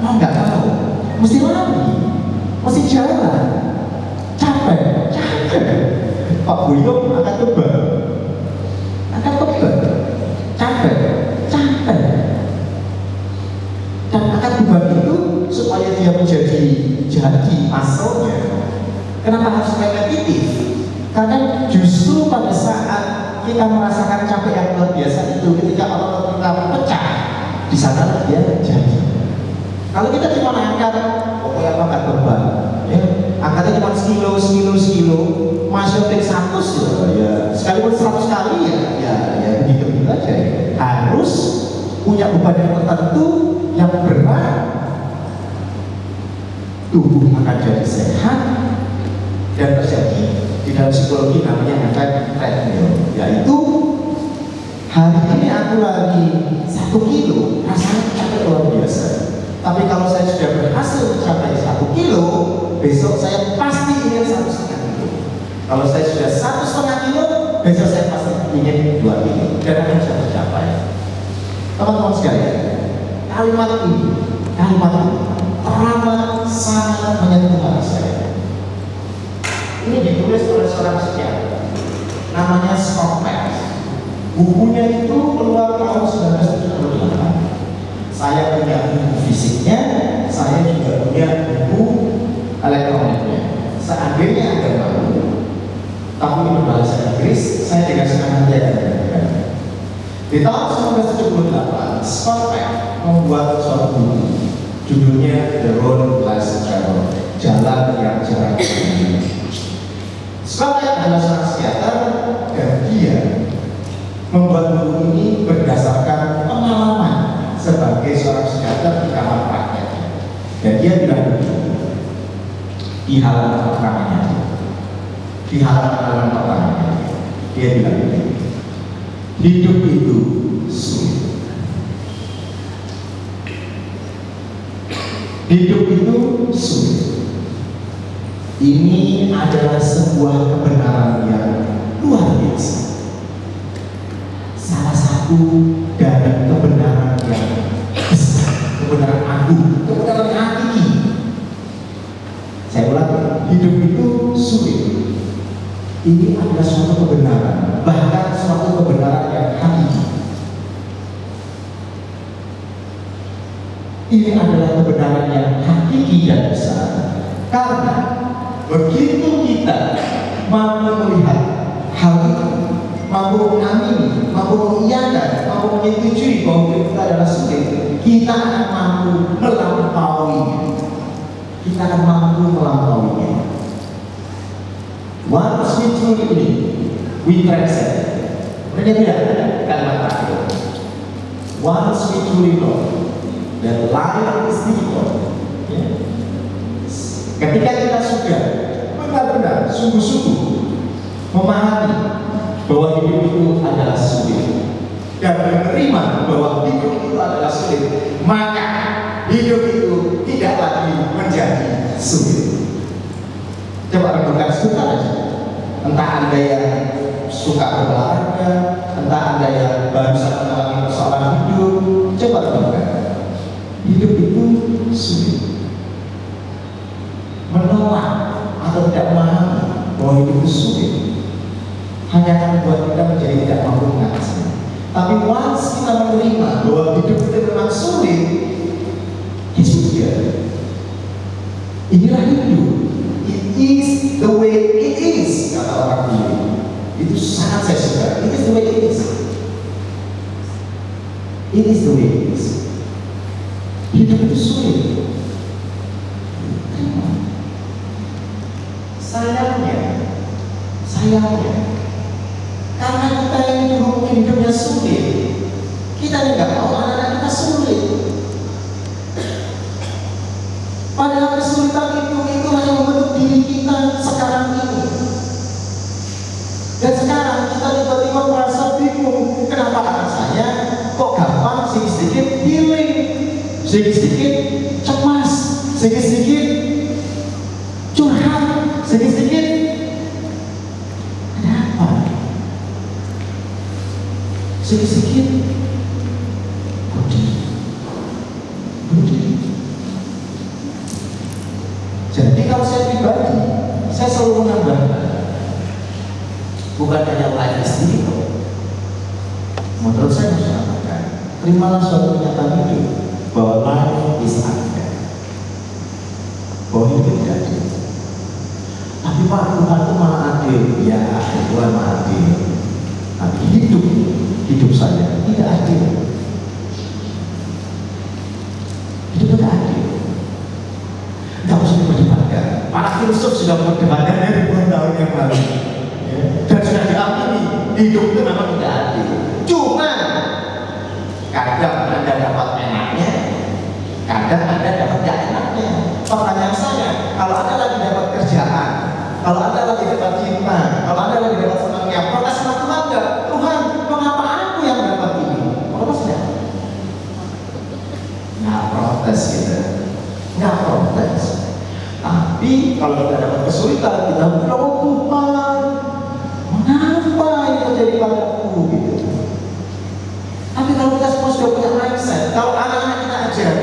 mau nggak tahu, mesti lari, mesti jalan, capek. Pak Bulio akan tebal, capek, dan akan beban itu supaya dia jadi muscle-nya. Kenapa harus repetitif? Karena justru pada saat kita merasakan capek yang luar biasa itu, ketika otot kita pecah, di sana dia jadi. Kalau kita cuma angkat, pokoknya angkat beban, ya, angkatnya cuma sekilo, masih take 100 ya, sekalipun 100 kali ya begitu aja. Harus punya beban yang tertentu yang berat, tubuh akan jadi sehat, dan terjadi di dalam psikologi namanya efek treadmill, yaitu hari ini aku lari 1 kilo, rasanya capek luar biasa. Tapi kalau saya sudah berhasil mencapai 1 kilo, besok saya pasti ingin 1,5 kilo. Kalau saya sudah 1,5 kilo, besok saya pasti ingin 2 kilo, dan akan bisa tercapai. Teman-teman sekalian, kalimat ini teramat sangat menyentuh hati saya. Ini ditulis oleh seorang psikiater, namanya Scott Peck. Bukunya itu keluar tahun 1978. Saya punya buku fisiknya, saya juga punya buku elektroniknya. Seandainya Anda mau, tapi ini berbahasa Inggris, saya dengan senang hati akan memberikan. Di tahun 1978, Scott Peck membuat suatu buku, judulnya The Road Less Traveled, Jalan yang Jarang Dilalui. Scott Peck adalah seorang psikiater dan dia membuat buku ini berdasarkan pengalaman sebagai seorang psikiater di kamar prakteknya. Dan dia bilang di halaman pertamanya, dia bilang begini, hidup itu sulit. Hidup itu sulit. Ini adalah sebuah kebenaran yang luar biasa. Salah satu dari kebenaran yang besar, kebenaran agung, kebenaran hakiki. Saya ulangi, hidup itu sulit. Ini adalah suatu kebenaran, bahkan suatu kebenaran yang hakiki. Ini adalah kebenaran yang hakiki dan besar, karena begitu kita mampu melihat hal itu, mampu mengamini, mampu mengiyakan, mampu menyetujui bahwa hidup kita adalah sulit, kita akan mampu melampauinya. Kita akan mampu melampauinya. Once we truly believe, we transcend. Mereka tidak kalimat terakhir. Once we truly know that life is difficult, ketika kita sudah benar-benar sungguh-sungguh memahami bahwa hidup itu adalah sulit dan menerima bahwa hidup itu adalah sulit, maka hidup itu tidak lagi menjadi sulit. Coba renungkan sebentar aja. Entah Anda yang suka berolahraga, entah Anda yang barusan mengalami persoalan hidup, coba renungkan. Hidup itu sulit. Menolak atau tidak memahami bahwa hidup itu sulit hanya akan membuat kita menjadi tidak mampu mengatasinya. Tapi once kita menerima bahwa hidup itu memang sulit, ya sudah. Inilah hidup. It is the way it is, kata orang dulu. Itu sangat saya suka. It is the way it is. It is the way it is. Hidup itu sulit. Sayangnya, karena kita yang dulu mungkin hidupnya sulit, kita nggak mau anak-anak kita sulit. Padahal kesulitan itu hanya membentuk diri kita sekarang ini. Dan sekarang kita tiba-tiba merasa bingung, kenapa anak saya kok gampang sedikit-sedikit healing, sedikit-sedikit cemas, sedikit-sedikit curhat, sedikit-sedikit. Kenapa? Sedikit-sedikit budi. Jadi kalau saya pribadi, saya selalu menambahkan, bukan hanya life is difficult. Menurut saya harus mengatakan, terimalah suatu kenyataan hidup bahwa life is unfair, bahwa hidup tidak adil. Tapi Pak, Tuhan itu maha adil. Ya, Tuhan maha adil. Tapi hidup saya tidak adil. Hidup tidak adil. Tidak usah diperdebatkan. Para filsuf sudah memperdebatkan dari puluhan tahun yang lalu, dan sudah diakui hidup itu memang tidak adil. Cuma kadang Anda dapat enaknya, kadang Anda dapat tidak enaknya. Pertanyaan saya, kalau Anda lagi dapat kerjaan, kalau Anda lagi dapat cinta, kalau Anda lagi dapat senangnya, protes sama Tuhan enggak? Tuhan, mengapa aku yang dapat ini? Protes enggak? Nggak protes kita, nggak protes. Tapi kalau kita dapat kesulitan, kita bilang, oh Tuhan, mengapa ini terjadi padaku? Gitu. Tapi kalau kita semua sudah punya mindset, kalau anak-anak kita ajar,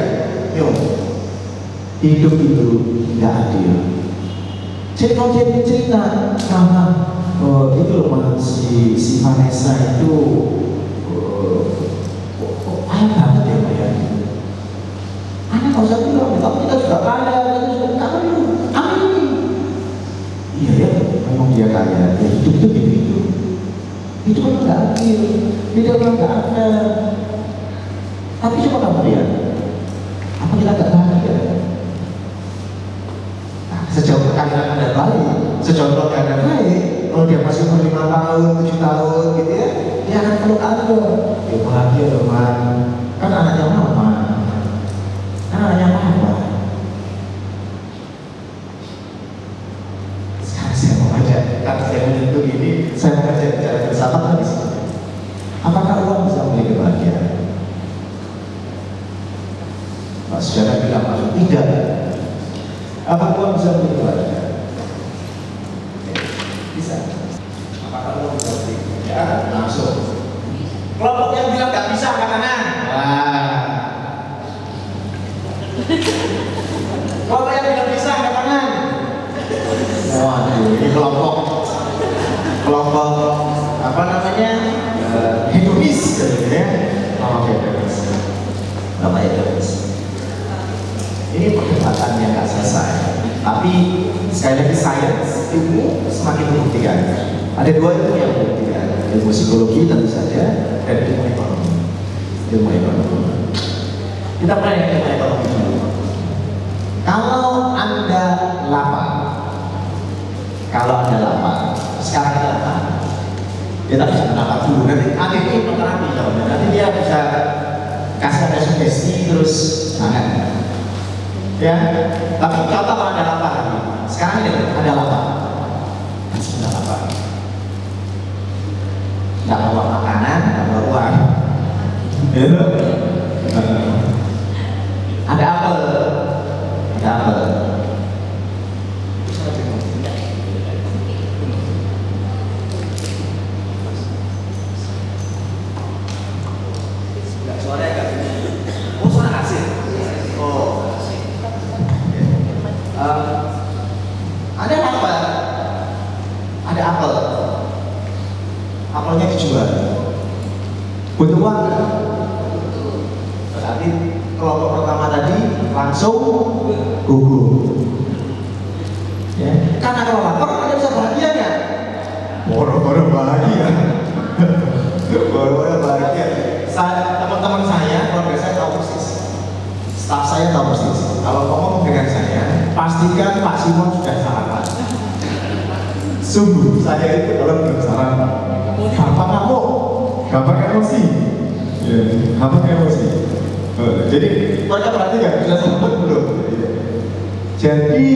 yuk, hidup itu nggak adil. Jadi kalau dia cerita, mama, itu loh mah si Vanessa itu, kaya banget ya Pak ya. Anak nggak usah bilang, tapi kita juga kaya, kita juga kaya. Amin. Iya ya, memang dia kaya, dia hidup itu begitu. Hidup memang nggak adil, hidup memang nggak ada. Tapi coba kamu lihat, apa kita nggak bahagia? Nah, sejauh keadaan Anda baik, sejauh keadaan baik, kalau dia masih umur 5 tahun, 7 tahun gitu ya, dia akan peluk Anda. Ya bahagia loh, Man. Kan anaknya mama, anaknya papa. Sekarang saya mau ajak, karena saya menyentuh ini, saya mau ajak bicara bersama di sini. Apakah uang bisa memberi kebahagiaan? Pak Saudara bilang masuk tidak. Apakah uang bisa memberi kebahagiaan? Bisa. Apakah uang bisa memberi kebahagiaan? Langsung. Kelompok yang bilang nggak bisa angkat tangan. Wah. Kelompok yang bilang bisa angkat tangan. Waduh, ini kelompok apa namanya? Hedonis gitu ya. Oke, hedonis. Apa hedonis? Ini perdebatan yang nggak selesai. Tapi sekali lagi sains, ilmu semakin membuktikan. Ada dua ilmu yang membuktikan, ilmu psikologi tentu saja dan ilmu ekonomi. Ilmu ekonomi. Kita mulai dengan ilmu ekonomi dulu. Kalau Anda lapar, sekarang kita lapar, kita bisa lapar dulu. Nanti akhirnya hipnoterapi, nanti dia bisa kasih ada sugesti terus makan. Ya, tapi contoh kalau Anda lapar, sekarang ini ada lapar, sudah lapar. Nggak bawa makanan, nggak bawa uang. Ada apel. Suaranya agak oh, suara asing. Oh. Ada apa? Ada apel. Apelnya dijual. Butuh uang. Berarti kelompok pertama tadi langsung gugur. Ya. Karena kalau lapar Anda bisa bahagia nggak? Boro-boro bahagia. Boro-boro bahagia. Teman-teman saya, keluarga saya tahu persis. Staf saya tahu persis. Kalau ngomong dengan saya, pastikan Pak Simon sudah sarapan. Sungguh saya itu kalau belum sarapan, gampang ngamuk, gampang emosi, gampang emosi. Jadi mereka perhatikan sudah sarapan belum? Jadi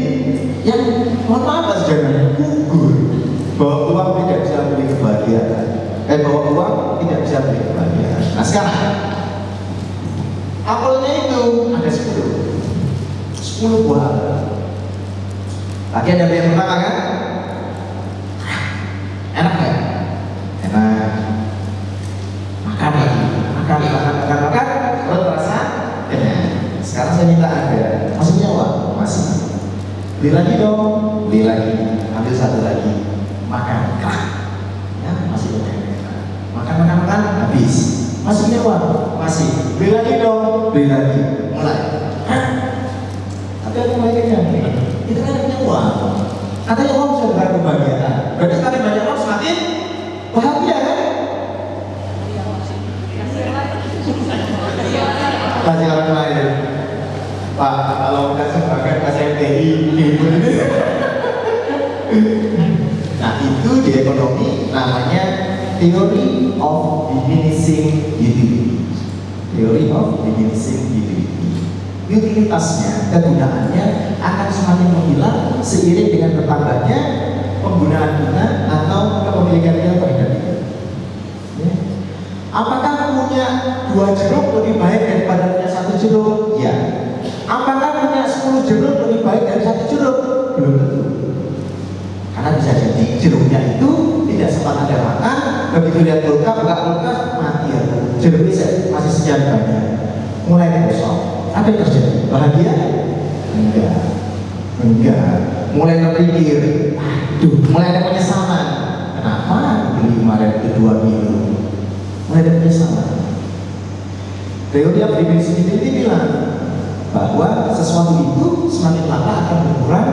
yang mohon maaf Pak Saudara, gugur bahwa uang tidak bisa beli kebahagiaan. Bahwa uang tidak bisa beli kebahagiaan. Nah sekarang apelnya itu ada 10 buah. Lagi ada yang pertama kan? Enak nggak? Enak. Makan lagi, makan. Perut terasa kenyang. Sekarang saya minta Anda, masih punya uang? Masih. Beli lagi dong, beli lagi. Ambil satu lagi, makan. Ya, masih kenyang. Makan, habis. Masih punya uang? Masih. Beli lagi dong, beli lagi. Mulai. Tapi aku mulai kenyang. Itu kan punya uang. Katanya uang bisa memberi kebahagiaan. Berarti semakin banyak uang semakin bahagia kan? Kasih orang lain. Pak, kalau kasih bagian kasih MTI ini. Nah itu di ekonomi namanya Theory of Diminishing Utility. Theory of Diminishing Utility. Utilitasnya, kegunaannya akan semakin menghilang seiring dengan bertambahnya penggunaan guna atau kepemilikannya terhadap itu. Ya. Apakah punya 2 jeruk lebih baik daripada punya 1 jeruk? Ya. Apakah punya 10 jeruk lebih baik dari 1 jeruk? Belum tentu. Karena bisa jadi jeruknya itu tidak sempat Anda makan, begitu lihat kulkas, buka kulkas, mati ya. Jeruknya masih sekian banyak, mulai kosong. Apa yang terjadi? Bahagia? Enggak. Mulai terpikir, mulai ada penyesalan. Kenapa beli kemarin itu 2 kilo? Mulai ada penyesalan. Teori of diminishing utility bilang bahwa sesuatu itu semakin lama akan berkurang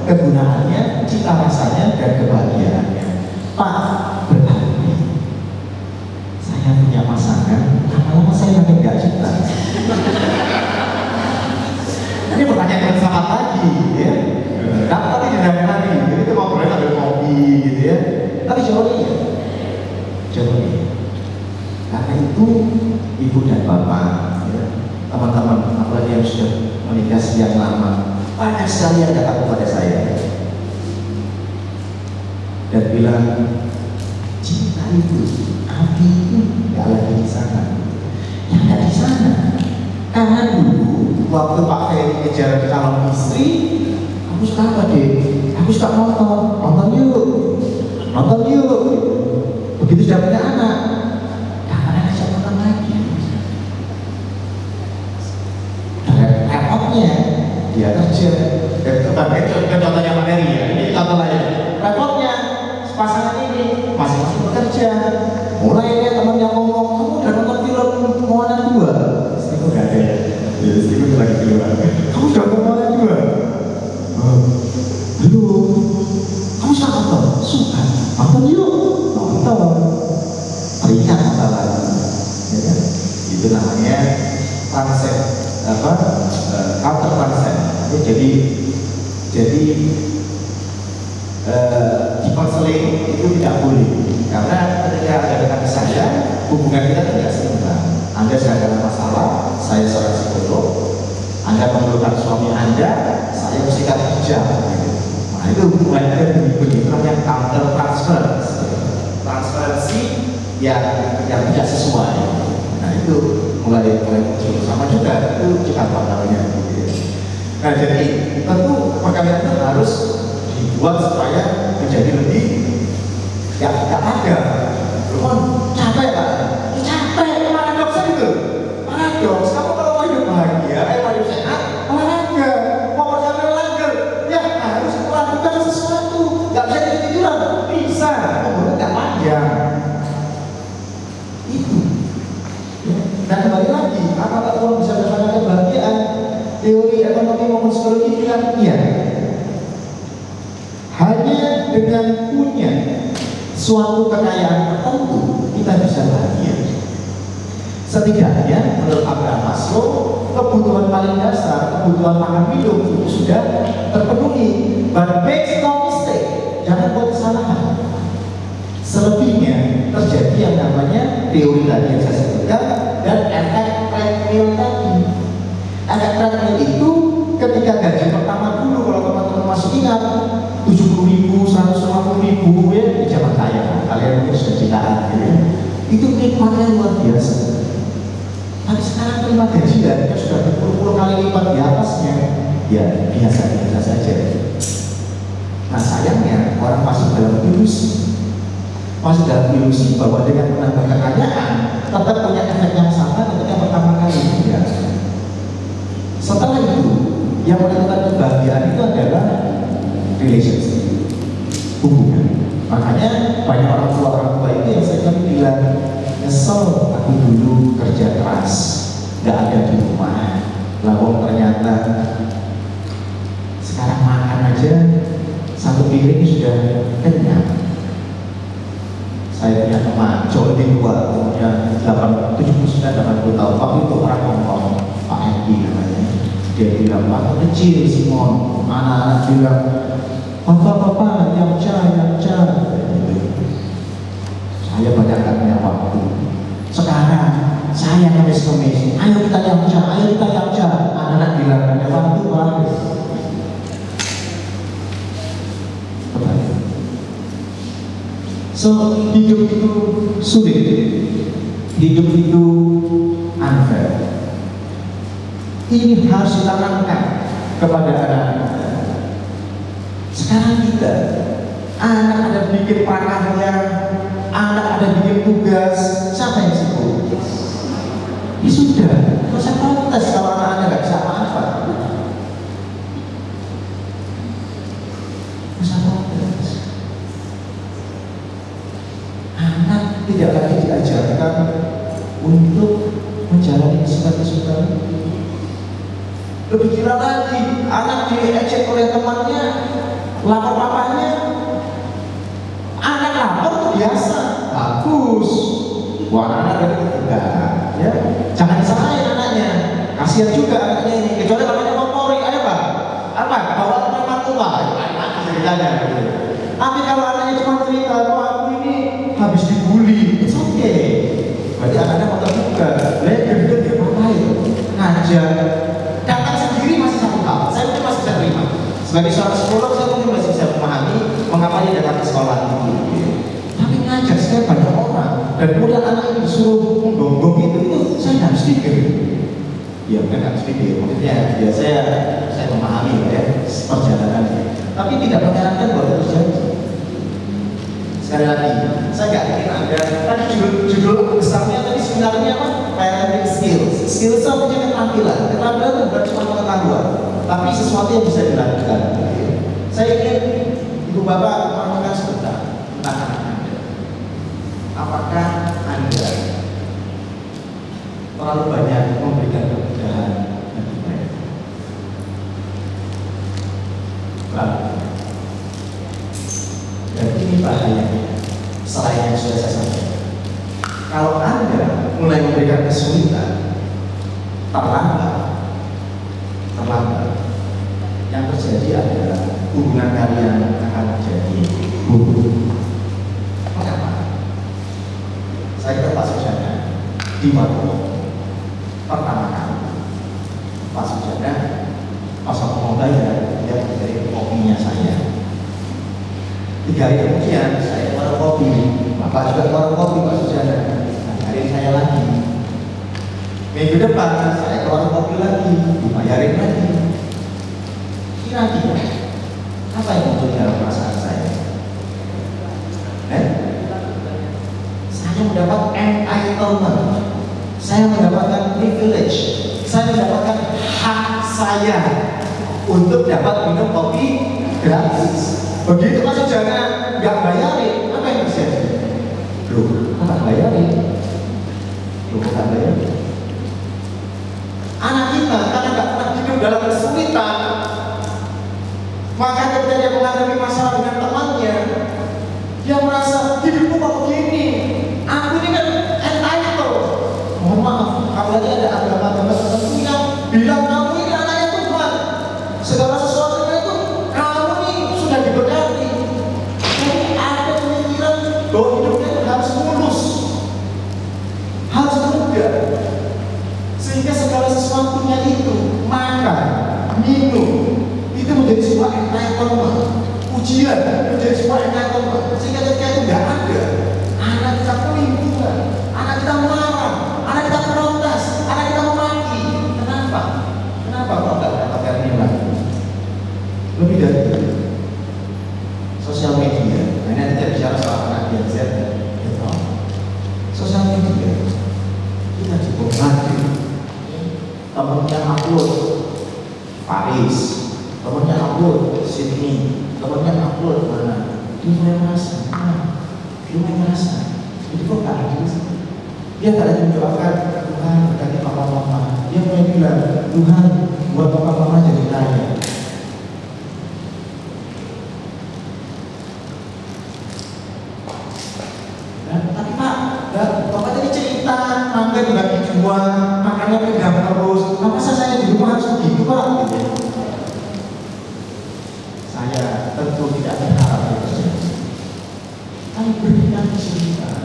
kegunaannya, cita rasanya, dan kebahagiaannya. Pak, berarti Tapi jawabannya iya. Jawabannya iya. Karena itu ibu dan bapak, ya, teman-teman, apalagi yang sudah menikah sekian lama, banyak sekali yang datang kepada saya dan bilang, cinta itu, api itu nggak lagi di sana, ya nggak di sana. Karena dulu waktu Pak Ferry ngejar calon istri, aku suka apa deh? Aku suka nonton yuk. Begitu sudah punya anak, kapan ngajak nonton lagi? Repotnya dia kerja. Contohnya Pak Ferry ya, ini contoh lain. Repotnya pasangan ini masing-masing bekerja. Mulai dia teman yang ngomong, kamu udah nonton film Moana 2? Istriku nggak ada ya. Istriku lagi keluar. Kamu udah nonton Moana 2? Belum. Kamu suka nonton? Suka. Nonton yuk. Nonton. Teringat masalah. Ya kan? Itu namanya konsep counter konsep. Jadi di konseling itu tidak boleh, karena ketika ada dengan saya, hubungan kita tidak seimbang. Anda sedang dalam masalah, saya seorang psikolog. Anda mengeluhkan suami Anda, saya mesti kerja. Nah itu hubungan kita begitu, yang counter transparansi yang tidak sesuai. Nah itu mulai muncul, sama juga itu kita namanya. Nah jadi tentu perkahwinan itu harus dibuat supaya menjadi lebih tidak ada. Belum capek Pak, capek, paradoksnya itu. Paradoks, kamu kalau mau hidup bahagia, mau hidup sehat, olahraga, mau perjalanan lancar, ya harus melakukan sesuatu. Gak bisa jadi tiduran, bisa, umurnya gak panjang. Itu. Dan kembali lagi, apakah uang bisa mendapatkan kebahagiaan? Teori ekonomi maupun psikologi bilang iya. Hanya dengan punya suatu kekayaan tertentu kita bisa bahagia. Setidaknya menurut Abraham Maslow, kebutuhan paling dasar, kebutuhan makan minum itu sudah terpenuhi. But make no mistake, jangan buat kesalahan. Selebihnya terjadi yang namanya teori tadi yang saya sebutkan dan efek treadmill tadi. Efek treadmill itu ketika gaji pertama dulu, kalau teman-teman masih ingat, 70.000, 150.000 ya di zaman saya, kalian mungkin sudah citaan gitu ya. Itu nikmatnya luar biasa. Tapi sekarang terima gajian yang sudah berpuluh-puluh kali lipat di atasnya, ya biasa-biasa saja. Nah sayangnya orang masih dalam ilusi bahwa dengan menambah kekayaan tetap punya efek yang sama ketika pertama kali. Ya. Setelah itu yang menentukan kebahagiaan itu adalah relationship, hubungan. Makanya banyak orang tua itu yang saya bilang, nyesel aku dulu kerja keras, gak ada di rumah, lalu ternyata sekarang makan aja satu piring sudah kenyang. Saya punya teman jauh lebih tua, umurnya 79-80 tahun, waktu itu orang Hongkong, Pak Edi namanya. Dia bilang, waktu kecil Simon, anak-anak bilang, Bapak, yang ca. Saya banyak punya waktu. Sekarang saya kemis-kemis, ayo kita yang ca. Anak-anak bilang, ada waktu Pak. So, hidup itu sulit, hidup itu unfair. Ini harus ditanamkan kepada anak-anak. Sekarang kita, anak ada bikin prakarya, anak ada bikin tugas, siapa yang sibuk? Ya sudah, nggak usah protes kalau anak-anak nggak bisa apa-apa. Nggak usah protes. Anak tidak lagi diajarkan untuk menjalani kesukaan. Lebih gila lagi, anak diejek oleh temannya, lapor papanya. Anak lapor itu biasa, bagus. Wah, anak dari enggak, ya. Jangan disalahin anaknya. Kasihan juga anaknya ini. Kecuali namanya Polri, ayo Pak. Apa? Bawa teman tua, ceritanya. Tapi kalau anaknya cuma cerita, aku ada datang sendiri masih satu hal, saya mungkin masih bisa terima. Sebagai seorang psikolog saya mungkin masih bisa memahami mengapa dia datang ke sekolah itu. Tapi ngajak saya banyak orang dan kemudian anak itu disuruh menggonggong itu saya harus pikir. Ya kan harus pikir. Maksudnya ya saya memahami ya perjalanannya. Tapi tidak menyarankan buat terjadi. Sekali lagi, saya nggak ingin ada tadi judul besarnya tadi sebenarnya apa? Parenting skills. Skills itu apa? Keterampilan. Keterampilan itu bukan cuma pengetahuan, tapi sesuatu yang bisa dilakukan. Saya ingin ibu bapak merenungkan sebentar tentang anak Anda. Apakah Anda terlalu banyak memberikan kemudahan bagi mereka? Lalu, dan ini bahayanya. Selain yang sudah saya sampaikan, kalau Anda mulai memberikan kesulitan, terlambat, yang terjadi adalah hubungan kalian akan menjadi buruk. Mengapa? Saya kira Pak Sujana di waktu pertama kali Pak Sujana pas aku mau bayar, dia dari kopinya saya. 3 hari kemudian saya warung kopi, Bapak juga warung kopi Pak Sujana. Ngajarin saya lagi. Minggu depan saya ke warung kopi lagi, dibayarin lagi. Kira-kira apa yang muncul dalam perasaan saya? Saya mendapat entitlement, saya mendapatkan privilege, saya mendapatkan hak saya untuk dapat minum kopi gratis. Begitu Mas Sujana nggak bayarin, apa yang terjadi? Loh, nggak bayarin? Anak kita karena nggak pernah hidup dalam kesulitan, maka ketika dia menghadapi masalah dengan temannya, dia merasa hidupku kok begini, aku ini kan entitled. Mohon maaf, apalagi ada agama tertentu yang bilang kamu ini anaknya Tuhan, segala sesuatunya itu kamu nih sudah diberkati. Jadi ada pemikiran bahwa hidupnya itu harus mulus, harus mudah, sehingga segala sesuatunya itu makan, minum itu menjadi sebuah entitlement, ujian menjadi sebuah entitlement, sehingga ketika itu nggak ada, anak kita kelingkungan, anak kita marah, anak kita protes, anak kita memaki. Kenapa? Kenapa kok nggak mendapatkan nilai? Lebih dari itu, sosial media. Nah, ini kita bicara soal anak Gen Z, sosial media kita dibombardir. Temennya upload Paris, temennya upload Sydney, temennya upload mana? Dia mulai merasa, itu kok gak adil sih? Dia gak lagi mendoakan Tuhan berkati papa mama. Dia mulai bilang, Tuhan buat papa mama jadi kaya. Tapi Pak, Bapak tadi cerita mangga dibagi 2, makannya pegang terus. Masa saya di rumah harus begitu Pak? Saya tentu tidak berharap itu terjadi. Tapi berikan kesulitan.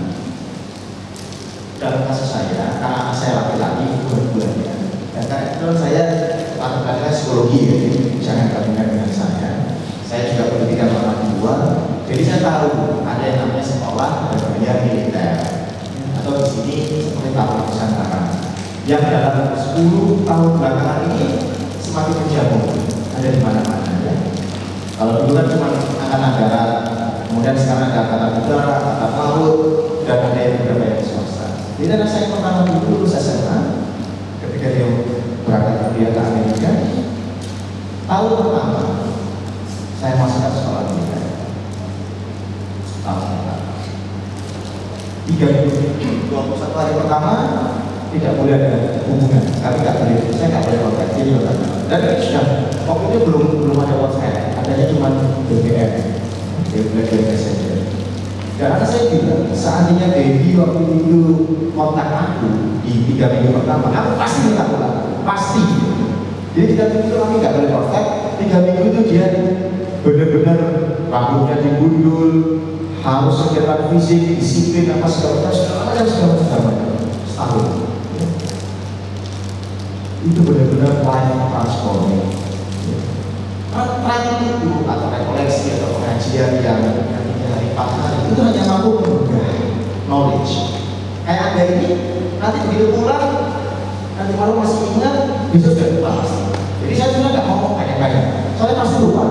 Dalam kasus saya, karena saya laki-laki dua-duanya, dan karena itu saya latar psikologi ya, jangan bandingkan dengan saya. Saya juga pendidikan orang tua, jadi saya tahu ada yang namanya sekolah berbayar militer, atau di sini seperti tahun Nusantara, yang dalam 10 tahun belakangan ini semakin menjamur, ada di mana-mana ya. Kalau dulu kan cuma angkatan darat, kemudian sekarang ada angkatan udara, angkatan laut, dan ada yang berbayar swasta. Jadi anak saya pertama dulu lulus SMA, ketika dia berangkat kuliah ke Amerika, tahun pertama saya masuk ke sekolah militer. Tahun pertama 3 minggu, 21 hari pertama tidak boleh ada hubungan, kami nggak boleh, saya nggak boleh kontak dia juga. Dan sudah, waktu itu belum ada WhatsApp, adanya cuma BBM, BBM saja. Dan anak saya bilang, seandainya Devi waktu itu kontak aku di 3 minggu pertama, aku pasti minta pulang, pasti. Jadi 3 minggu itu kami nggak boleh kontak, 3 minggu itu dia benar-benar rambutnya digundul, harus kegiatan fisik, disiplin, apa segala macam, segala macam. Setahun. itu benar-benar life transforming. Tren itu atau rekoleksi atau pengajian yang nantinya hari 4 hari itu hanya mampu menggugah knowledge. Kayak Anda ini nanti begitu pulang, nanti malam masih ingat, besok sudah lupa pasti. Jadi saya juga nggak ngomong banyak-banyak, soalnya pasti lupa.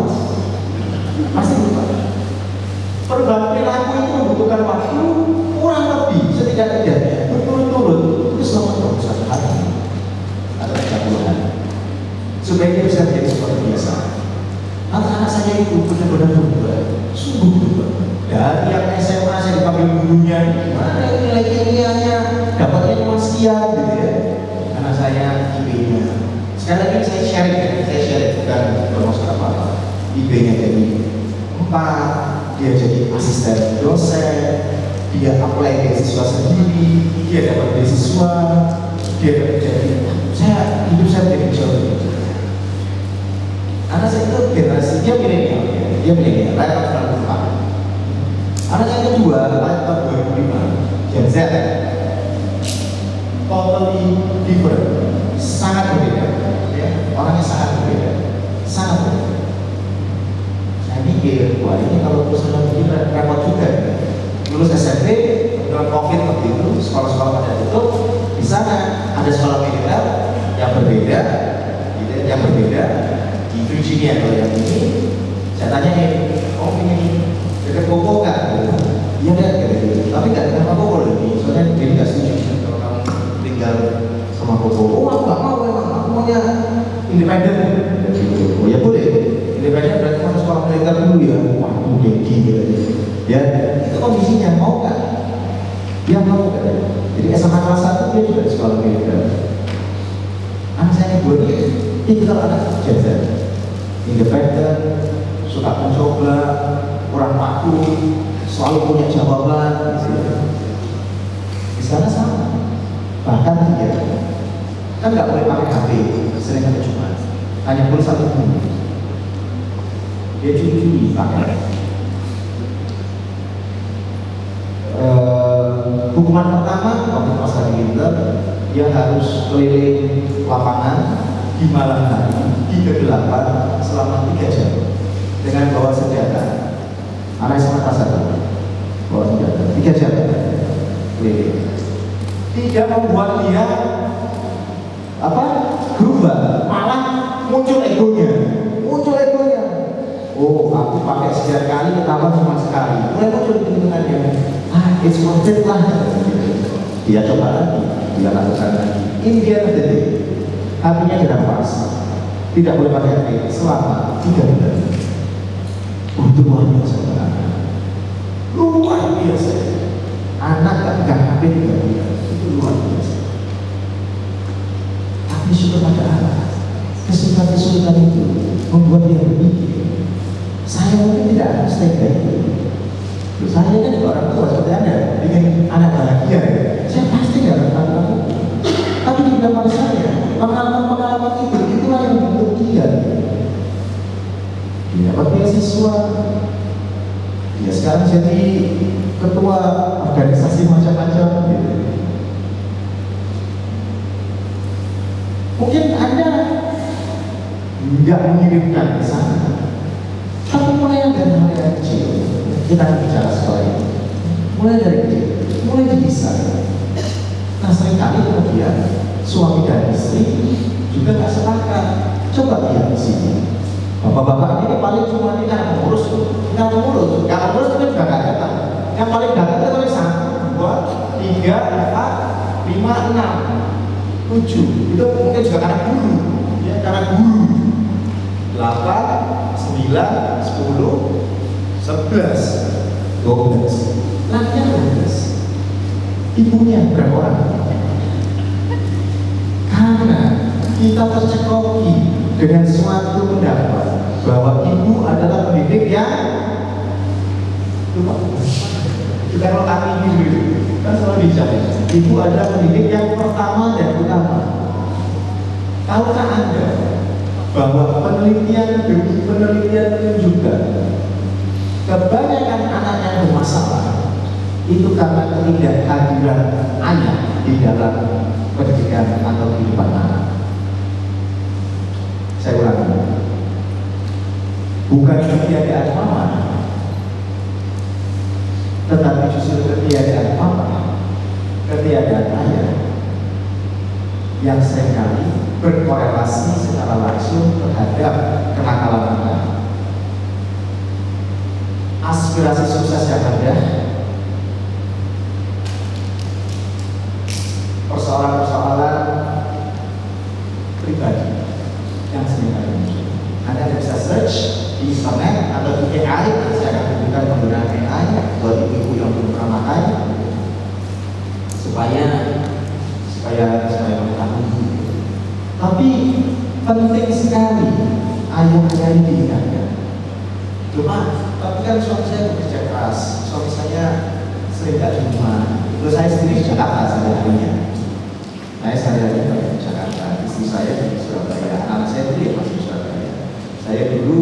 Pasti lupa. Perubahan perilaku itu membutuhkan waktu kurang lebih setidak-tidaknya berturut-turut itu selama 21 hari atau 30 hari supaya dia bisa menjadi seperti biasa. Anak-anak saya itu benar-benar berubah, sungguh berubah. Dari yang SMA saya dipanggil gurunya, gimana nilai kimianya, dapatnya cuma sekian gitu ya. Karena saya IB-nya. Sekali lagi saya sharing bukan bermaksud apa-apa. IB-nya jadi 4, dia jadi asisten dosen, dia apply beasiswa sendiri, dia dapat beasiswa, dia jadi hidup saya menjadi jauh lebih. Anak saya itu generasi dia milenial, lahir tahun 1994. Anak yang kedua lahir tahun 2005, Gen Z, totally different, sangat berbeda, ya. Orangnya sangat berbeda. Saya mikir, wah ini kalau urusan begini repot juga. Lulus SMP dengan COVID waktu itu, sekolah-sekolah pada tutup. Di sana ada sekolah militer yang berbeda, gitu, yang berbeda. Di Virginia kalau yang ini, saya tanya ini dekat Koko nggak? Iya deh, gitu. Tapi nggak dekat sama Koko lagi, soalnya dia nggak setuju kalau kamu tinggal sama Koko. Oh aku nggak mau, memang aku maunya independen. Gitu. Oh ya boleh, independen berarti masuk sekolah militer dulu ya. Wah, jadi gitu. Ya, itu kondisinya mau nggak? Dia mau nggak? Jadi SMA kelas 1 dia juga di sekolah militer. Anak saya buat ini kalau anak jajan independen, suka mencoba, kurang patuh, selalu punya jawaban, gitu. Di sana sama. Bahkan dia kan nggak boleh pakai HP, sering ada cuma hanya boleh 1 menit. Dia curi-curi pakai. Hukuman pertama waktu masa winter, dia harus keliling lapangan di malam hari di kegelapan selama 3 jam dengan bawa senjata. Anak SMA kelas 1 bawa senjata 3 jam keliling. Tidak membuat dia berubah, malah muncul egonya. Oh, aku pakai sekian kali, ketahuan cuma sekali. Mulai muncul pikirannya, it's worth it lah. Dia coba lagi, dia lakukan lagi. Ini dia terjadi. Artinya dirampas, tidak boleh pakai HP selama 3 bulan. Itu luar biasa, luar biasa. Anak tak pegang HP 3 bulan, itu luar biasa. Tapi syukur pada Allah, kesulitan itu membuat dia berpikir. Saya mungkin tidak akan stay back. Saya kan juga orang tua seperti Anda, ingin anak bahagia. Saya pasti tidak akan kamu. Tapi di belakang saya, pengalaman itu itulah yang membentuk dia. Dia dapat beasiswa. Dia sekarang jadi ketua organisasi macam-macam. Gitu. Mungkin Anda nggak mengirimkan ke sana. Tapi mulai dari hal yang kecil, kita akan bicara soal ini. Mulai dari kecil, mulai didesain. Nah seringkali kemudian suami dan istri juga nggak sepakat. Coba lihat di sini. Bapak-bapak ini paling cuma ini anak pengurus, nggak pengurus itu juga nggak datang. Yang paling datang itu paling 1, 2, 3, 4, 5, 6, 7. Itu mungkin juga karena guru, ya karena guru. 8, 9, 10, 11, 12. Lakinya 12. Ibunya berapa orang? Karena kita tercekoki dengan suatu pendapat bahwa ibu adalah pendidik yang kita kalau kami dulu kan selalu bicara ibu adalah pendidik yang pertama dan utama. Tahukah Anda bahwa penelitian demi penelitian menunjukkan kebanyakan anak yang bermasalah itu karena ketidakhadiran ayah di dalam pendidikan atau kehidupan anak. Saya ulangi, bukan ketiadaan mama, tetapi justru ketiadaan papa, ketiadaan ayah yang seringkali berkorelasi secara langsung terhadap kenakalan anak, aspirasi sukses yang ada, persoalan-persoalan pribadi yang seringkali muncul. Anda bisa search di internet atau di AI, saya akan tunjukkan penggunaan AI buat ibu-ibu yang belum pernah pakai supaya mengetahui. Tapi penting sekali ayah-ayah ini diingatkan. Cuma, tapi kan suami saya bekerja keras, suami saya sering tidak di rumah. Terus saya sendiri di Jakarta sehari-harinya. Saya sehari-harinya di Jakarta, istri saya di Surabaya, anak saya itu masih di Surabaya. Saya dulu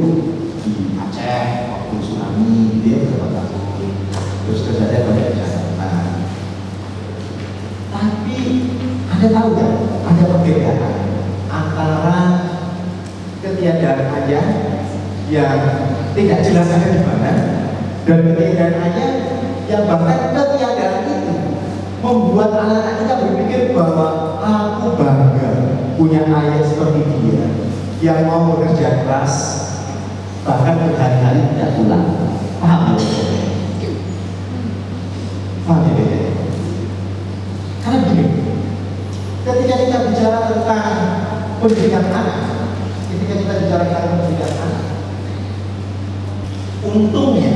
di Aceh waktu tsunami, dia beberapa tahun. Terus kerjanya banyak di Jakarta. Tapi Anda tahu kan, ada perbedaan antara ketiadaan ayah yang tidak jelas ada di mana dan ketiadaan ayah yang bahkan ketiadaan itu membuat anak-anak kita berpikir bahwa aku bangga punya ayah seperti dia yang mau bekerja keras bahkan berhari-hari tidak pulang. Paham ya? Paham ya? Karena begini, ketika kita bicara tentang pendidikan anak, untungnya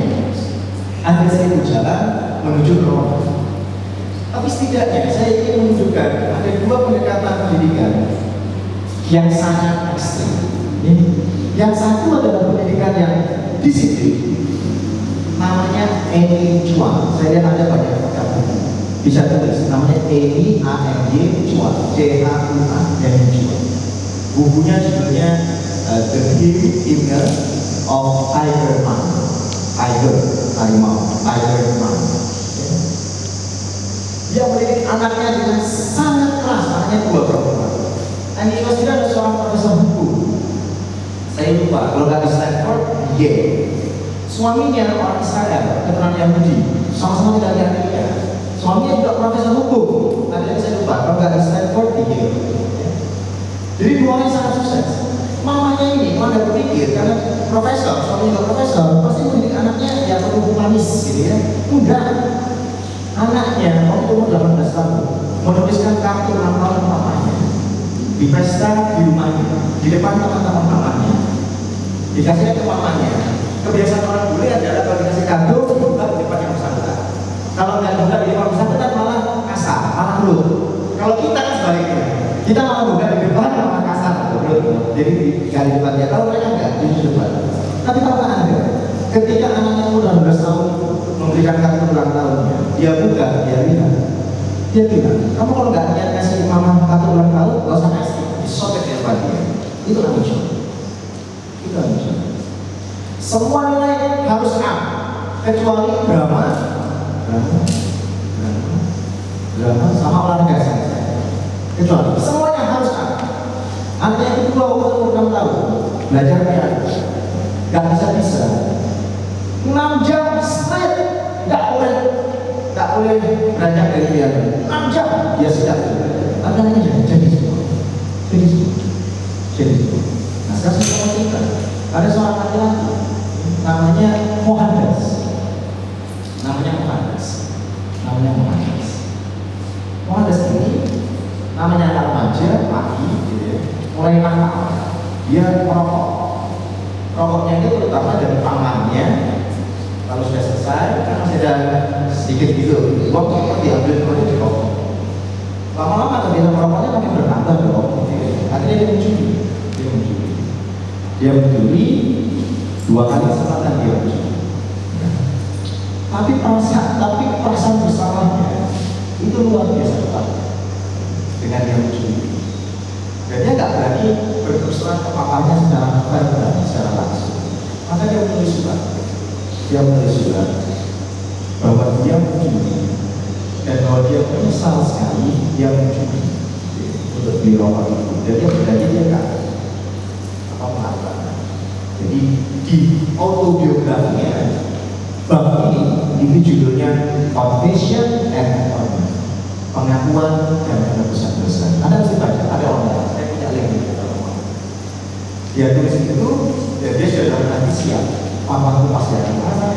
ada satu jalan menuju ke Roma. Tapi setidaknya saya ingin menunjukkan ada dua pendekatan pendidikan yang sangat ekstrim. Yang satu adalah pendidikan yang disiplin, namanya Amy Chua. Saya lihat ada banyak buku, bisa tulis namanya Amy Chua, Chua. Bukunya judulnya The Inner of Tiger Man. Dia mendidik anaknya dengan sangat keras, anaknya 2 perempuan. Dan di Indonesia ada seorang profesor hukum, saya lupa, kalau nggak di Stanford, Yale. Suaminya orang Israel, keturunan Yahudi, sama-sama tidak Yahudi. Suaminya juga profesor hukum, ada yang saya lupa, kalau nggak di Stanford, di Yale. Jadi dua orang sangat sukses. Mamanya ini, kalau Anda berpikir, karena profesor, suaminya juga profesor, pasti mendidik anaknya ya perlu humanis gitu ya. Enggak. Anaknya waktu umur 18 tahun menuliskan kartu ulang tahun mamanya di pesta di rumahnya, di depan teman-teman mamanya, dikasihnya ke mamanya. Kebiasaan orang bule adalah kalau dikasih kado buka di depan yang bersangkutan. Kalau nggak buka di depan bersangkutan malah kasar, malah rude. Kalau kita kan sebaliknya, kita malah buka di depan malah kasar, rude. Jadi di depannya. Kalau mereka nggak di depan. Tapi kalau Anda, ketika anaknya umur 18 tahun memberikan kartu ulang tahunnya, dia buka, dia bilang, kamu kalau nggak niat kasih mama kartu ulang tahun, nggak usah kasih, disobek di depan dia. Itu anugerah. Semua nilai harus A, kecuali drama sama olahraga saja. Kecuali semuanya harus A. Anak yang kedua umur 6 tahun belajar piano, nggak bisa 6 jam straight, nggak boleh belajar dari piano. 6 jam dia sudah anaknya jadi semua. Nah sekarang saya mau cerita, ada seorang laki-laki namanya Mohandas. Mohandas ini namanya anak remaja, laki, gitu ya, mulai nakal. Dia merokok. Rokoknya itu terutama dari pamannya. Kalau sudah selesai, kan masih ada sedikit gitu. Waktu itu diambil kemudian dirokok. Lama-lama kebiasaan merokoknya makin bertambah dong. Akhirnya dia mencuri 2 kali kesempatan dia mencuri. Tapi perasaan bersalahnya itu luar biasa kuat dengan dia mencuri. Dan dia nggak berani berterus terang ke papanya secara verbal, secara langsung. Maka dia menulis surat bahwa dia mencuri dan bahwa dia menyesal sekali dia mencuri untuk beli rokok itu. Dan dia berjanji dia nggak. penghargaan. Jadi di autobiografinya bab ini itu judulnya Confession and Atonement, pengakuan dan penebusan dosa. Anda mesti baca, ada online, saya punya link di dalam. Dia tulis itu, dan dia sudah nanti siap. Papaku pasti akan marah,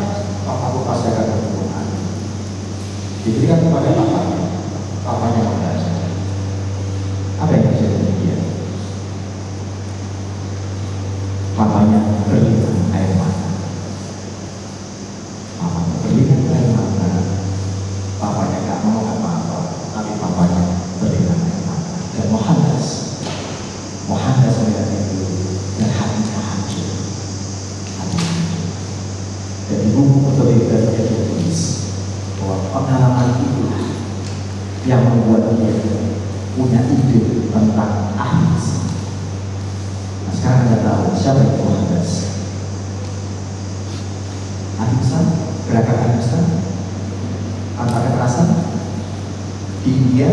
papaku pasti akan berhubungan. Diberikan kepada papanya, papanya membaca. Apa yang terjadi dengan dia? Papanya berlinang air mata. Papanya berlinang air mata. Papanya gak mau apa-apa, tapi papanya berlinang air mata. Dan Mohandas melihat itu dan hatinya hancur. Dan di buku otoriter dia tulis bahwa pengalaman itulah yang membuat dia punya ide tentang ahimsa. Nah, sekarang Anda tahu siapa itu Mohandas. Ahimsa, gerakan ahimsa, tanpa kekerasan di India,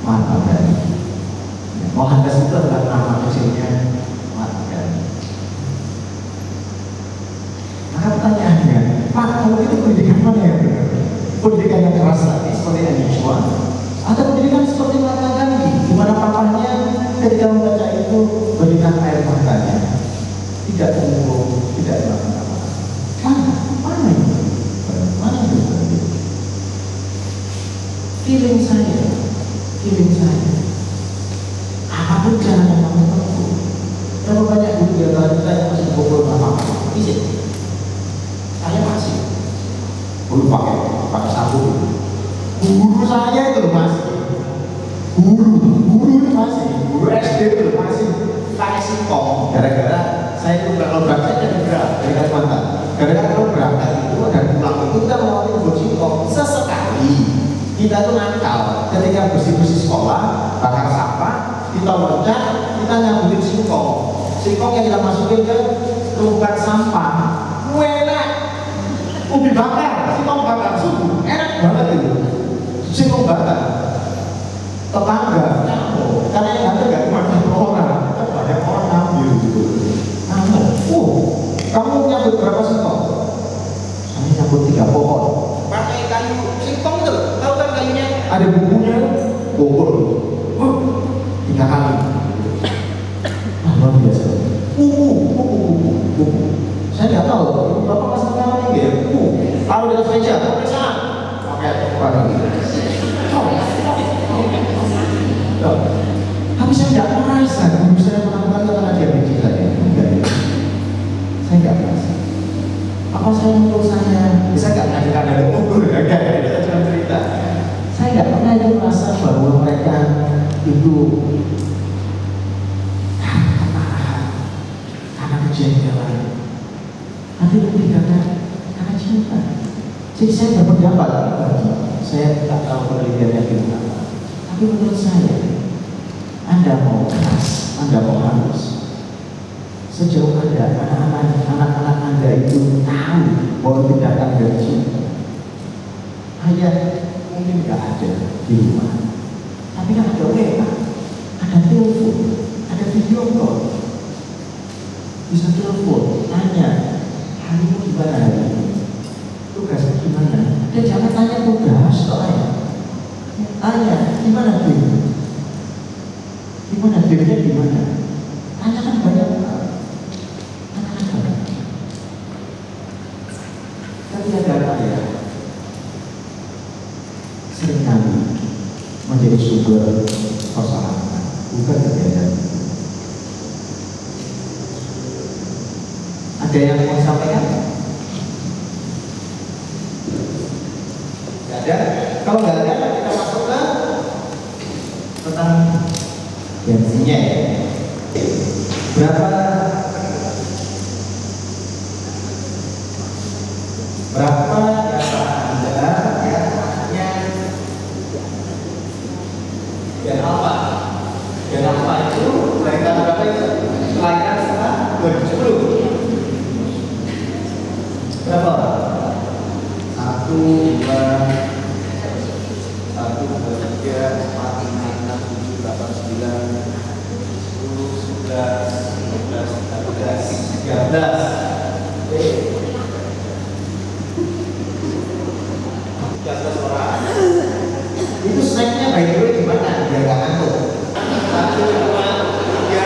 Mahatma Gandhi. Mohandas itu adalah nama kecilnya Mahatma Gandhi. Maka pertanyaannya, Pak, kalau itu pendidikan mana yang benar? Pendidikan yang keras tadi seperti Anichwa, atau pendidikan seperti Mahatma Gandhi, di mana papanya ketika membaca itu berikan air matanya, tidak mengurung, tidak melakukan apa-apa. Mana itu? Mana itu? Feeling saya, apapun cara yang kamu tempuh. Berapa banyak guru di antara kita yang masih berkumpul apa-apa? Bisa. Saya masih. Guru pakai sabun. Guru saya itu masih. Guru itu masih. Guru SD itu masih pakai singkong. Gara-gara saya itu kalau berangkat jadi berat dari Kalimantan. Gara-gara kalau berangkat itu dan pulang itu kita melewati kebun singkong. Sesekali kita tuh nakal. Ketika bersih-bersih sekolah, bakar sampah, kita loncat, kita nyambungin singkong. Singkong yang kita masukin ke lubang sampah. Enak. Ubi bakar, singkong bakar subuh, enak banget itu. Singkong bakar. Tetangga nyamuk, karena yang ada nggak cuma satu orang, banyak orang ngambil gitu. Kamu nyambut berapa singkong? Saya nyambut 3 pohon. Pakai kayu singkong itu, tahu kan kayunya? Ada bukunya, bobol. 3 kali. Luar biasa. Buku. Saya nggak tahu. Bapak masih tahu ini ya? Taruh di atas meja. Periksa. Pakai tapi saya nggak merasa guru saya melakukan karena dia benci saya. Saya nggak merasa. Apa saya menurut saya bisa nggak ngajukan dari ukur? Kita cuma cerita. Saya nggak pernah itu merasa bahwa mereka itu karena kejengkelan, nanti lebih karena cinta. Jadi saya berpendapat lagi, saya tidak tahu penelitiannya gimana. Tapi menurut saya, Anda mau keras, Anda mau halus. Sejauh anak-anak Anda itu tahu bahwa itu datang dari cinta. Ayah mungkin nggak ada di rumah, tapi kan ada WA, ada telepon, ada video call. Bisa telepon, tanya, harimu gimana hari ini? Tugasnya gimana? Dan jangan tanya tugas soalnya. Tanya, gimana game? Gimana game-nya gimana? Tanyakan banyak hal. Tapi ada ya, seringkali menjadi sumber persoalan, bukan kejadian. Ada yang mau sampaikan? Gak ada? Kalau nggak ada, kita masuk ke tentang bensinnya ya. Berapa di antara Anda yang anaknya gen alpha? Gen alpha itu kelahiran berapa itu? Kelahiran setelah 2010. Berapa orang? 1, 2, 3, 4, 5, 6, 7, 8, 9, 10, 11, orang. Itu snacknya by the way gimana? Biar gak ngantuk. 1, 2, 3.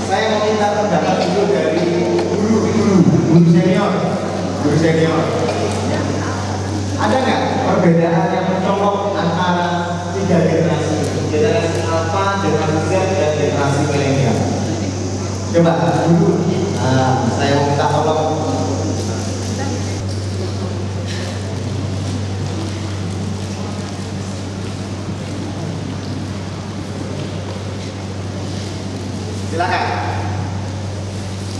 Saya mau minta pendapat dulu dari guru senior. Ada nggak perbedaan yang mencolok antara 3 generasi? Generasi Alpha, generasi Z, dan generasi milenial. Coba dulu. Saya mau minta tolong. Silakan.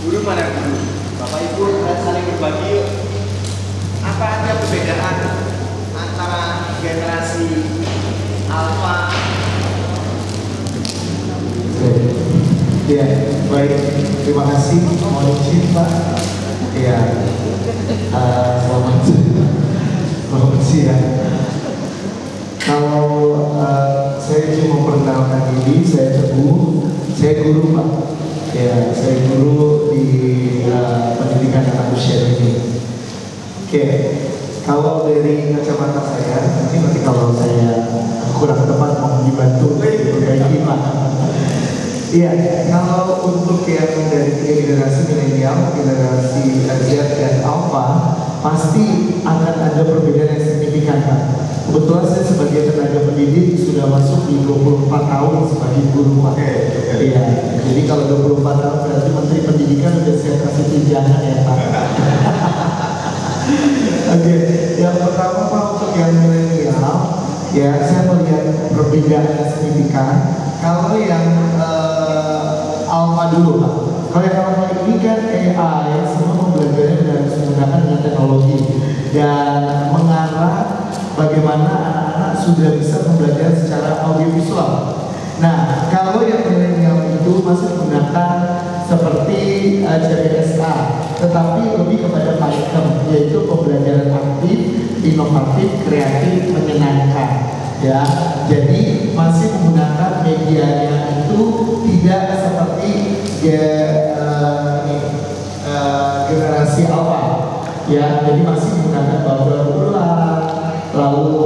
Guru mana guru? Bapak Ibu, kita saling berbagi yuk. Apa aja perbedaan antara generasi Alpha? Ya, baik. Terima kasih. Mohon izin Pak. Ya, selamat siang. Kalau saya cuma perkenalkan diri, saya Teguh. Saya guru Pak. Ya, saya guru di pendidikan anak usia ini. Oke, kalau dari kacamata saya, nanti kalau saya kurang tepat mau dibantu diperbaiki Pak. Iya, kalau untuk yang dari generasi milenial, generasi Z dan Alpha, pasti akan ada perbedaan yang signifikan Pak. Kebetulan saya sebagai tenaga pendidik sudah masuk di 24 tahun sebagai guru Pak. Iya, jadi kalau 24 tahun berarti Menteri Pendidikan sudah saya kasih tunjangan ya Pak. Oke, yang pertama Pak untuk yang milenial, ya saya melihat perbedaan yang signifikan. Kalau yang Alpha dulu Pak. Kalau yang Alpha ini kan AI, semua pembelajarannya harus menggunakan dengan teknologi dan mengarah bagaimana anak-anak sudah bisa membelajar secara audiovisual. Nah, kalau yang milenial itu masih menggunakan seperti CPSA, tetapi lebih kepada Python, yaitu pembelajaran aktif, inovatif, kreatif, menyenangkan. Ya, jadi masih menggunakan medianya itu tidak seperti generasi Alpha. Ya, jadi masih menggunakan bauran ulang, lalu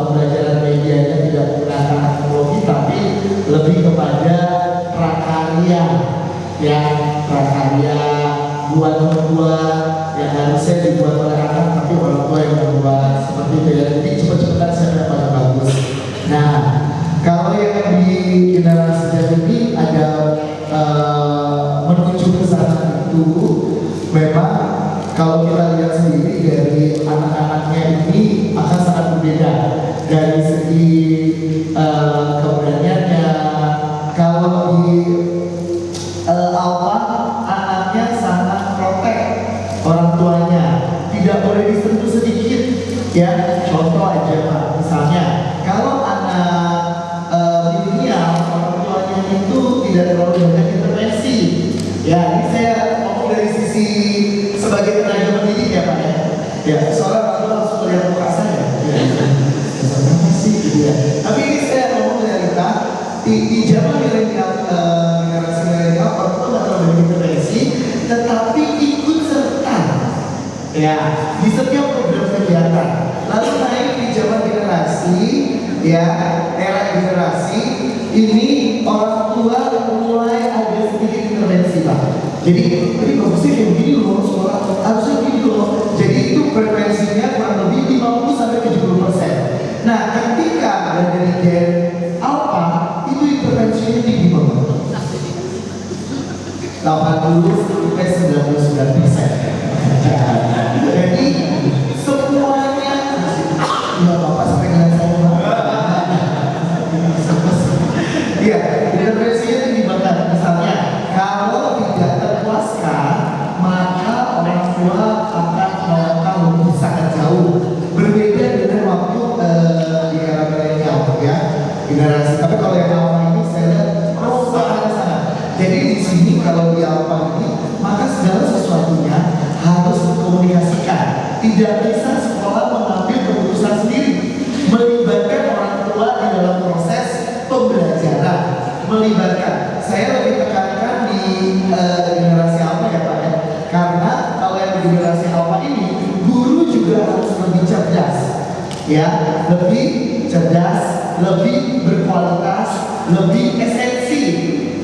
pembelajaran medianya tidak menggunakan teknologi, tapi lebih kepada prakarya, ya, prakarya buat-buat yang harusnya dibuat oleh anak, tapi orang tua yang membuat seperti itu ya. Jadi cepat-cepatan saya dapat bagus. Nah, kalau yang di generasi Z ini ada menuju ke sana itu memang kalau kita lihat sendiri dari anak-anaknya ini akan sangat berbeda dari segi keberaniannya. Kalau di Alpha anaknya sangat protek orang tuanya, tidak boleh disentuh sedikit ya. Contoh aja Pak, misalnya kalau anak milenial orang tuanya itu tidak terlalu banyak intervensi ya. Ini saya ngomong dari sisi sebagai tenaga pendidik ya Pak ya. Ya, soalnya Pak langsung melihat muka saya ya. Tapi ini saya ngomong realita di zaman milenial, generasi milenial orang tua tidak terlalu banyak intervensi, tetapi ikut serta ya di setiap program kegiatan. Lalu naik di zaman generasi ya, era generasi ini orang tua mulai ada sedikit intervensi Pak. Jadi ini bagusnya kayak begini loh, sekolah harusnya begini loh. Jadi itu frekuensinya kurang lebih 50-70%. Nah, ketika ada dari Gen Alpha itu intervensinya tinggi banget, 80-99%. Jadi semuanya ya Bapak sampai ngeliat saya iya, intervensinya tinggi banget. Misalnya kalau tidak terpuaskan maka orang tua akan melangkah lebih sangat jauh, berbeda dengan waktu di era milenial ya generasi. Tapi kalau yang Alpha ini saya lihat sangat. Jadi di sini kalau di Alpha ini maka segala sesuatunya harus dikomunikasikan. tidak bisa sekolah mengambil keputusan sendiri, melibatkan orang tua di dalam proses pembelajaran, melibatkan. Saya lebih tekankan di generasi Alpha ya Pak ya, karena kalau yang di generasi Alpha ini guru juga harus lebih cerdas, ya, lebih cerdas, lebih berkualitas, lebih esensi,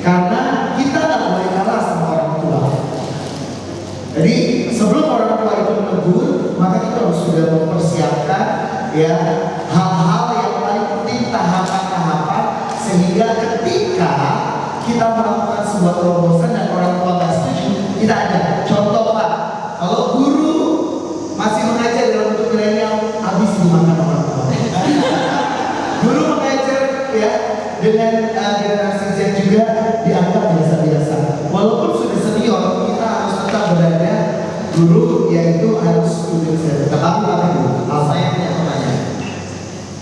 karena kita nggak boleh kalah sama orang tua. Jadi sebelum orang tua itu menegur, maka kita harus sudah mempersiapkan ya hal-hal yang paling penting, tahapan-tahapan, sehingga ketika kita melakukan sebuah terobosan dan orang tua nggak setuju, tidak ada. Contoh Pak, kalau guru masih mengajar dalam bentuk milenial, habis dimakan orang tua. Guru mengajar ya dengan generasi Z juga dianggap biasa-biasa. Walaupun sudah senior, kita harus tetap berada guru, yaitu harus student center. Tetapi Bapak Ibu, saya punya pertanyaan.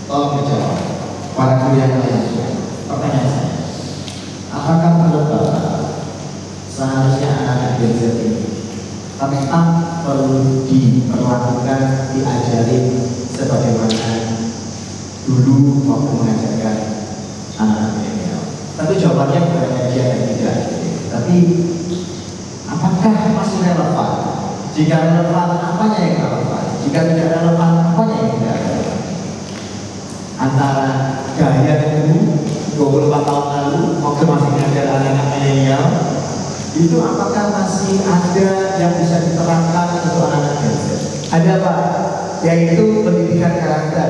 Tolong menjawab. Para guru yang lain, pertanyaan saya. Apakah menurut Bapak seharusnya anak Gen Z ini tetap perlu diperlakukan, diajarin sebagaimana dulu waktu mengajarkan anak milenial? Tentu jawabannya bukan dia dan tidak. Tapi apakah masih relevan? Jika relevan, apanya yang relevan? Jika tidak relevan, apanya yang tidak relevan? Antara gaya dulu 24 tahun lalu waktu masih mengajar anak-anak milenial, itu apakah masih ada yang bisa diterapkan untuk anak-anak Gen Z? Ada Pak, yaitu pendidikan karakter.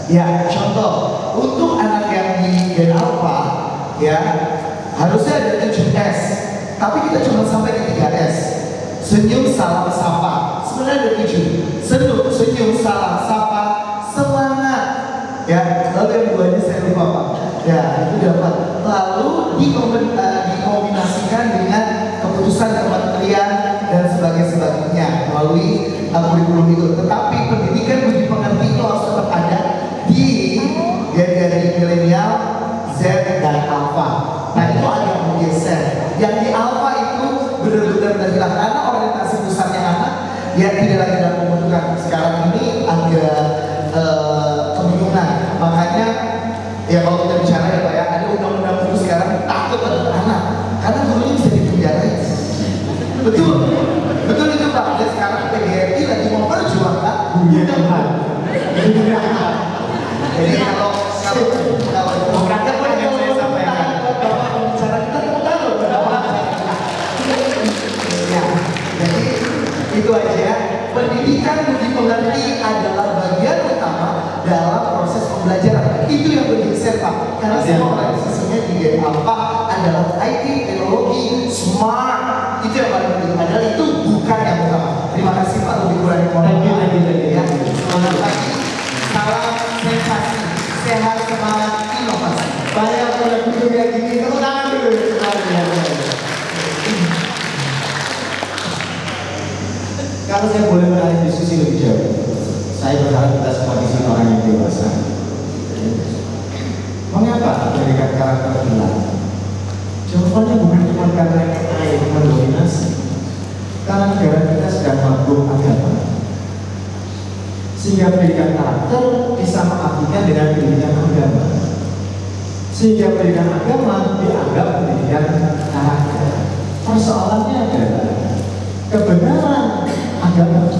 Ya, contoh untuk anak yang di Gen Alpha, ya harusnya ada 7S, tapi kita cuma sampai di 3S. Senyum, salam, sapa. Sebenarnya ada 7. Senyum, salam, sapa, semangat. Ya, lalu yang duanya saya lupa Pak. Ya, itu dapat. Lalu dikombinasikan dengan keputusan kementerian dan sebagainya melalui kurikulum itu. Tetapi pendidikan budi pekerti itu harus tetap ada di dari milenial, Z dan Alpha. Nah itu agak menggeser. Yang di Alpha itu benar-benar terhilang karena orientasi pusatnya anak yang tidak lagi dalam pembentukan. Sekarang ini agak kebingungan. Makanya ya kalau kita bicara ya Pak ya, ada undang-undang guru sekarang takut terhadap anak karena gurunya bisa dipenjarain. Betul, betul itu Pak. Dan sekarang PGRI lagi memperjuangkan gurunya Tuhan. Jadi kalau ada apa yang saya sampaikan, Bapak pembicara kita tahu berapa. Ya, jadi itu aja. Pendidikan budi pekerti adalah bagian utama dalam proses pembelajaran. Itu yang bergeser Pak, karena semua organisasinya di Gen Alpha adalah IT, teknologi, smart. Itu yang paling penting. Padahal itu bukan yang utama. Terima kasih Pak, lebih kurang lagi ya. Semangat lagi. Salam sensasi, sehat, semangat, inovasi. Banyak orang duduk kayak gini, tepuk tangan dulu. Kalau saya boleh menarik diskusi lebih jauh, saya berharap kita semua di sini orang yang dewasa. Mengapa pendidikan karakter hilang? Jawabannya bukan cuma karena AI mendominasi, karena negara kita sedang mabuk agama. Sehingga pendidikan karakter bisa mengartikan dengan pendidikan agama. Sehingga pendidikan agama dianggap pendidikan karakter. Persoalannya adalah kebenaran agama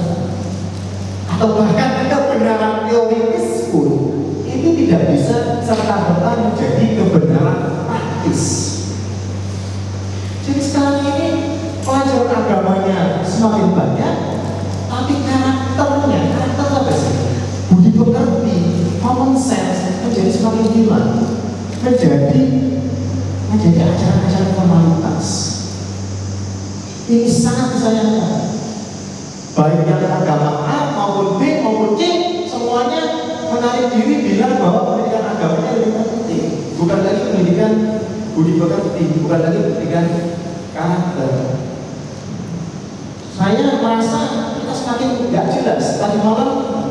atau bahkan kebenaran teoritis pun ini tidak bisa serta-merta menjadi kebenaran praktis. Jadi sekarang ini pelajaran agamanya semakin banyak, tapi karakternya, karakter apa sih? Budi pekerti, common sense menjadi semakin hilang, menjadi ajaran-ajaran formalitas. Ini sangat disayangkan. Baik yang agama A maupun B maupun C, semuanya menarik diri bilang bahwa pendidikan agamanya lebih penting. Bukan lagi pendidikan budi pekerti, bukan lagi pendidikan karakter. Saya merasa kita semakin nggak jelas. Tadi malam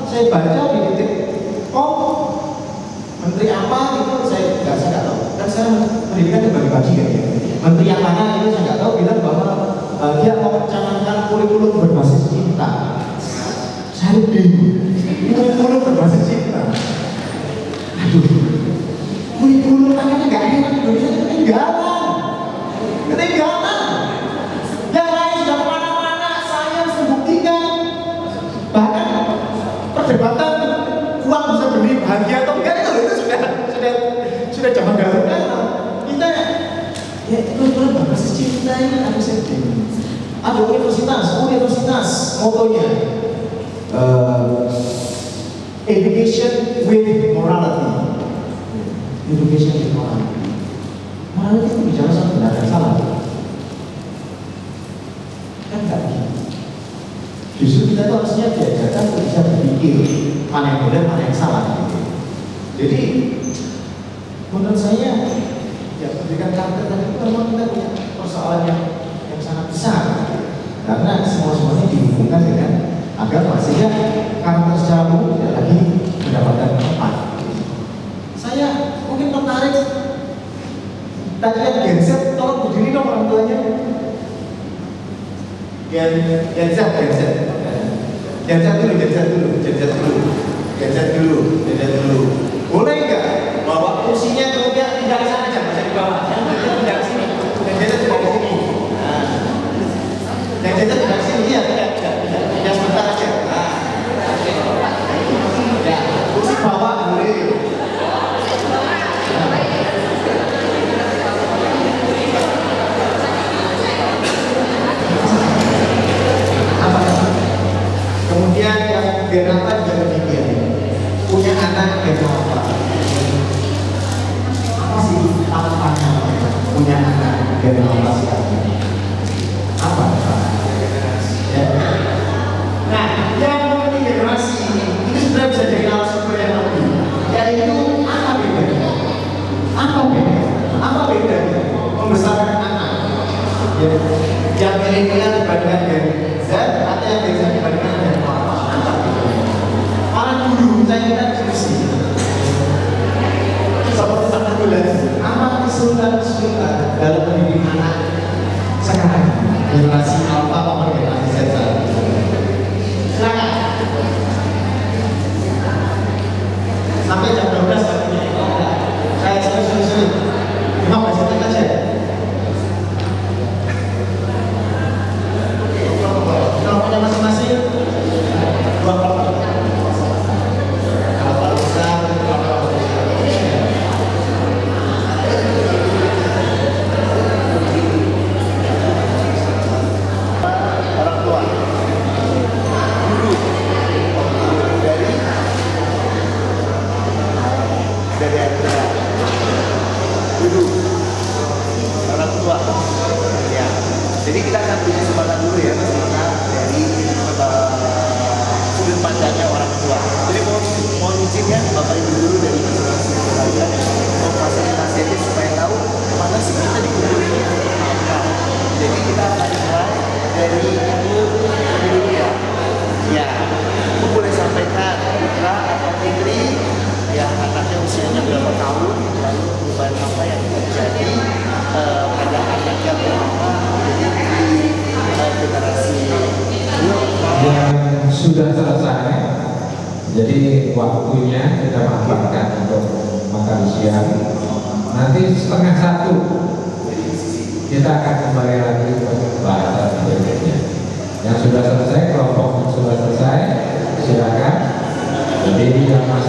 saya baca di detik.com menteri apa itu saya nggak tahu. Dan saya pendidikan dibagi-bagi kan ya. Menteri yang mana itu saya nggak tahu bilang bahwa dia mau mencanangkan kurikulum berbasis cinta. Saya bingung. Kurikulum berbahasa Cina. Aduh, kurikulum anaknya nggak enak, Indonesia itu ketinggalan. Yang lain sudah kemana-mana, saya harus membuktikan. Bahkan perdebatan uang bisa beli bahagia atau enggak itu sudah zaman dahulu kan. Kita ya kurikulum berbahasa Cina ini aku sedih. Ada universitas motonya education with morality. Education with morality. Morality itu bicara soal benar dan salah. Kan nggak bisa. Justru kita itu harusnya diajarkan untuk bisa berpikir mana yang benar, mana yang salah. Jadi menurut saya ya pendidikan karakter tadi itu memang kita punya persoalan yang sangat besar. Karena semuanya dihubungkan dengan agama sehingga karakter secara umum tidak lagi mendapatkan tempat. Saya mungkin tertarik tadi yang Gen Z, tolong berdiri dong orang tuanya. Gen Z dulu. Boleh nggak bawa kursinya kemudian tinggal di sana aja, bisa di bawah. Yang tidak di sini, Gen Z tidak di sini. Yang kita tidak sini ya, tidak sebentar aja. Ya, kursi bawah boleh. Kemudian yang berapa juga demikian, punya anak yang apa? Apa sih tantangan punya anak yang apa sih? Apa? Nah, yang mengenai generasi ini sudah bisa jadi narasumber yang lebih. Yaitu apa bedanya membesarkan anak? Ya, yang milenial dibandingkan Gen Z atau yang Gen Z dibandingkan Gen apa? Para guru saya diskusi seperti satu bulan. Apa kesulitan dalam mendidik anak sekarang? Generasi alpha maupun generasi Z. Silakan. Sampai jam 12 waktunya. Saya sulit. 15 menit aja. Kelompoknya masing-masing 2 kelompok. Kelompok besar, kelompok besar. Orang tua, guru, dari anda, guru, orang tua, ya. Jadi kita akan punya kesempatan dulu ya, kesempatan dari sudut pandangnya orang tua. Jadi mohon izin ya, Bapak Ibu guru dari masing-masing kalian memfasilitasi ini supaya tahu mana sih kita dikumpul ini apa. Jadi kita akan mulai dari ibu dulu ya. Ya, ibu boleh sampaikan putra atau putri yang anaknya usianya berapa tahun, lalu perubahan apa yang terjadi pada anaknya berapa. Jadi di generasi yang sudah selesai, jadi waktunya kita manfaatkan untuk makan siang. Nanti 12:30 kita akan kembali lagi ke bahasan berikutnya. Yang sudah selesai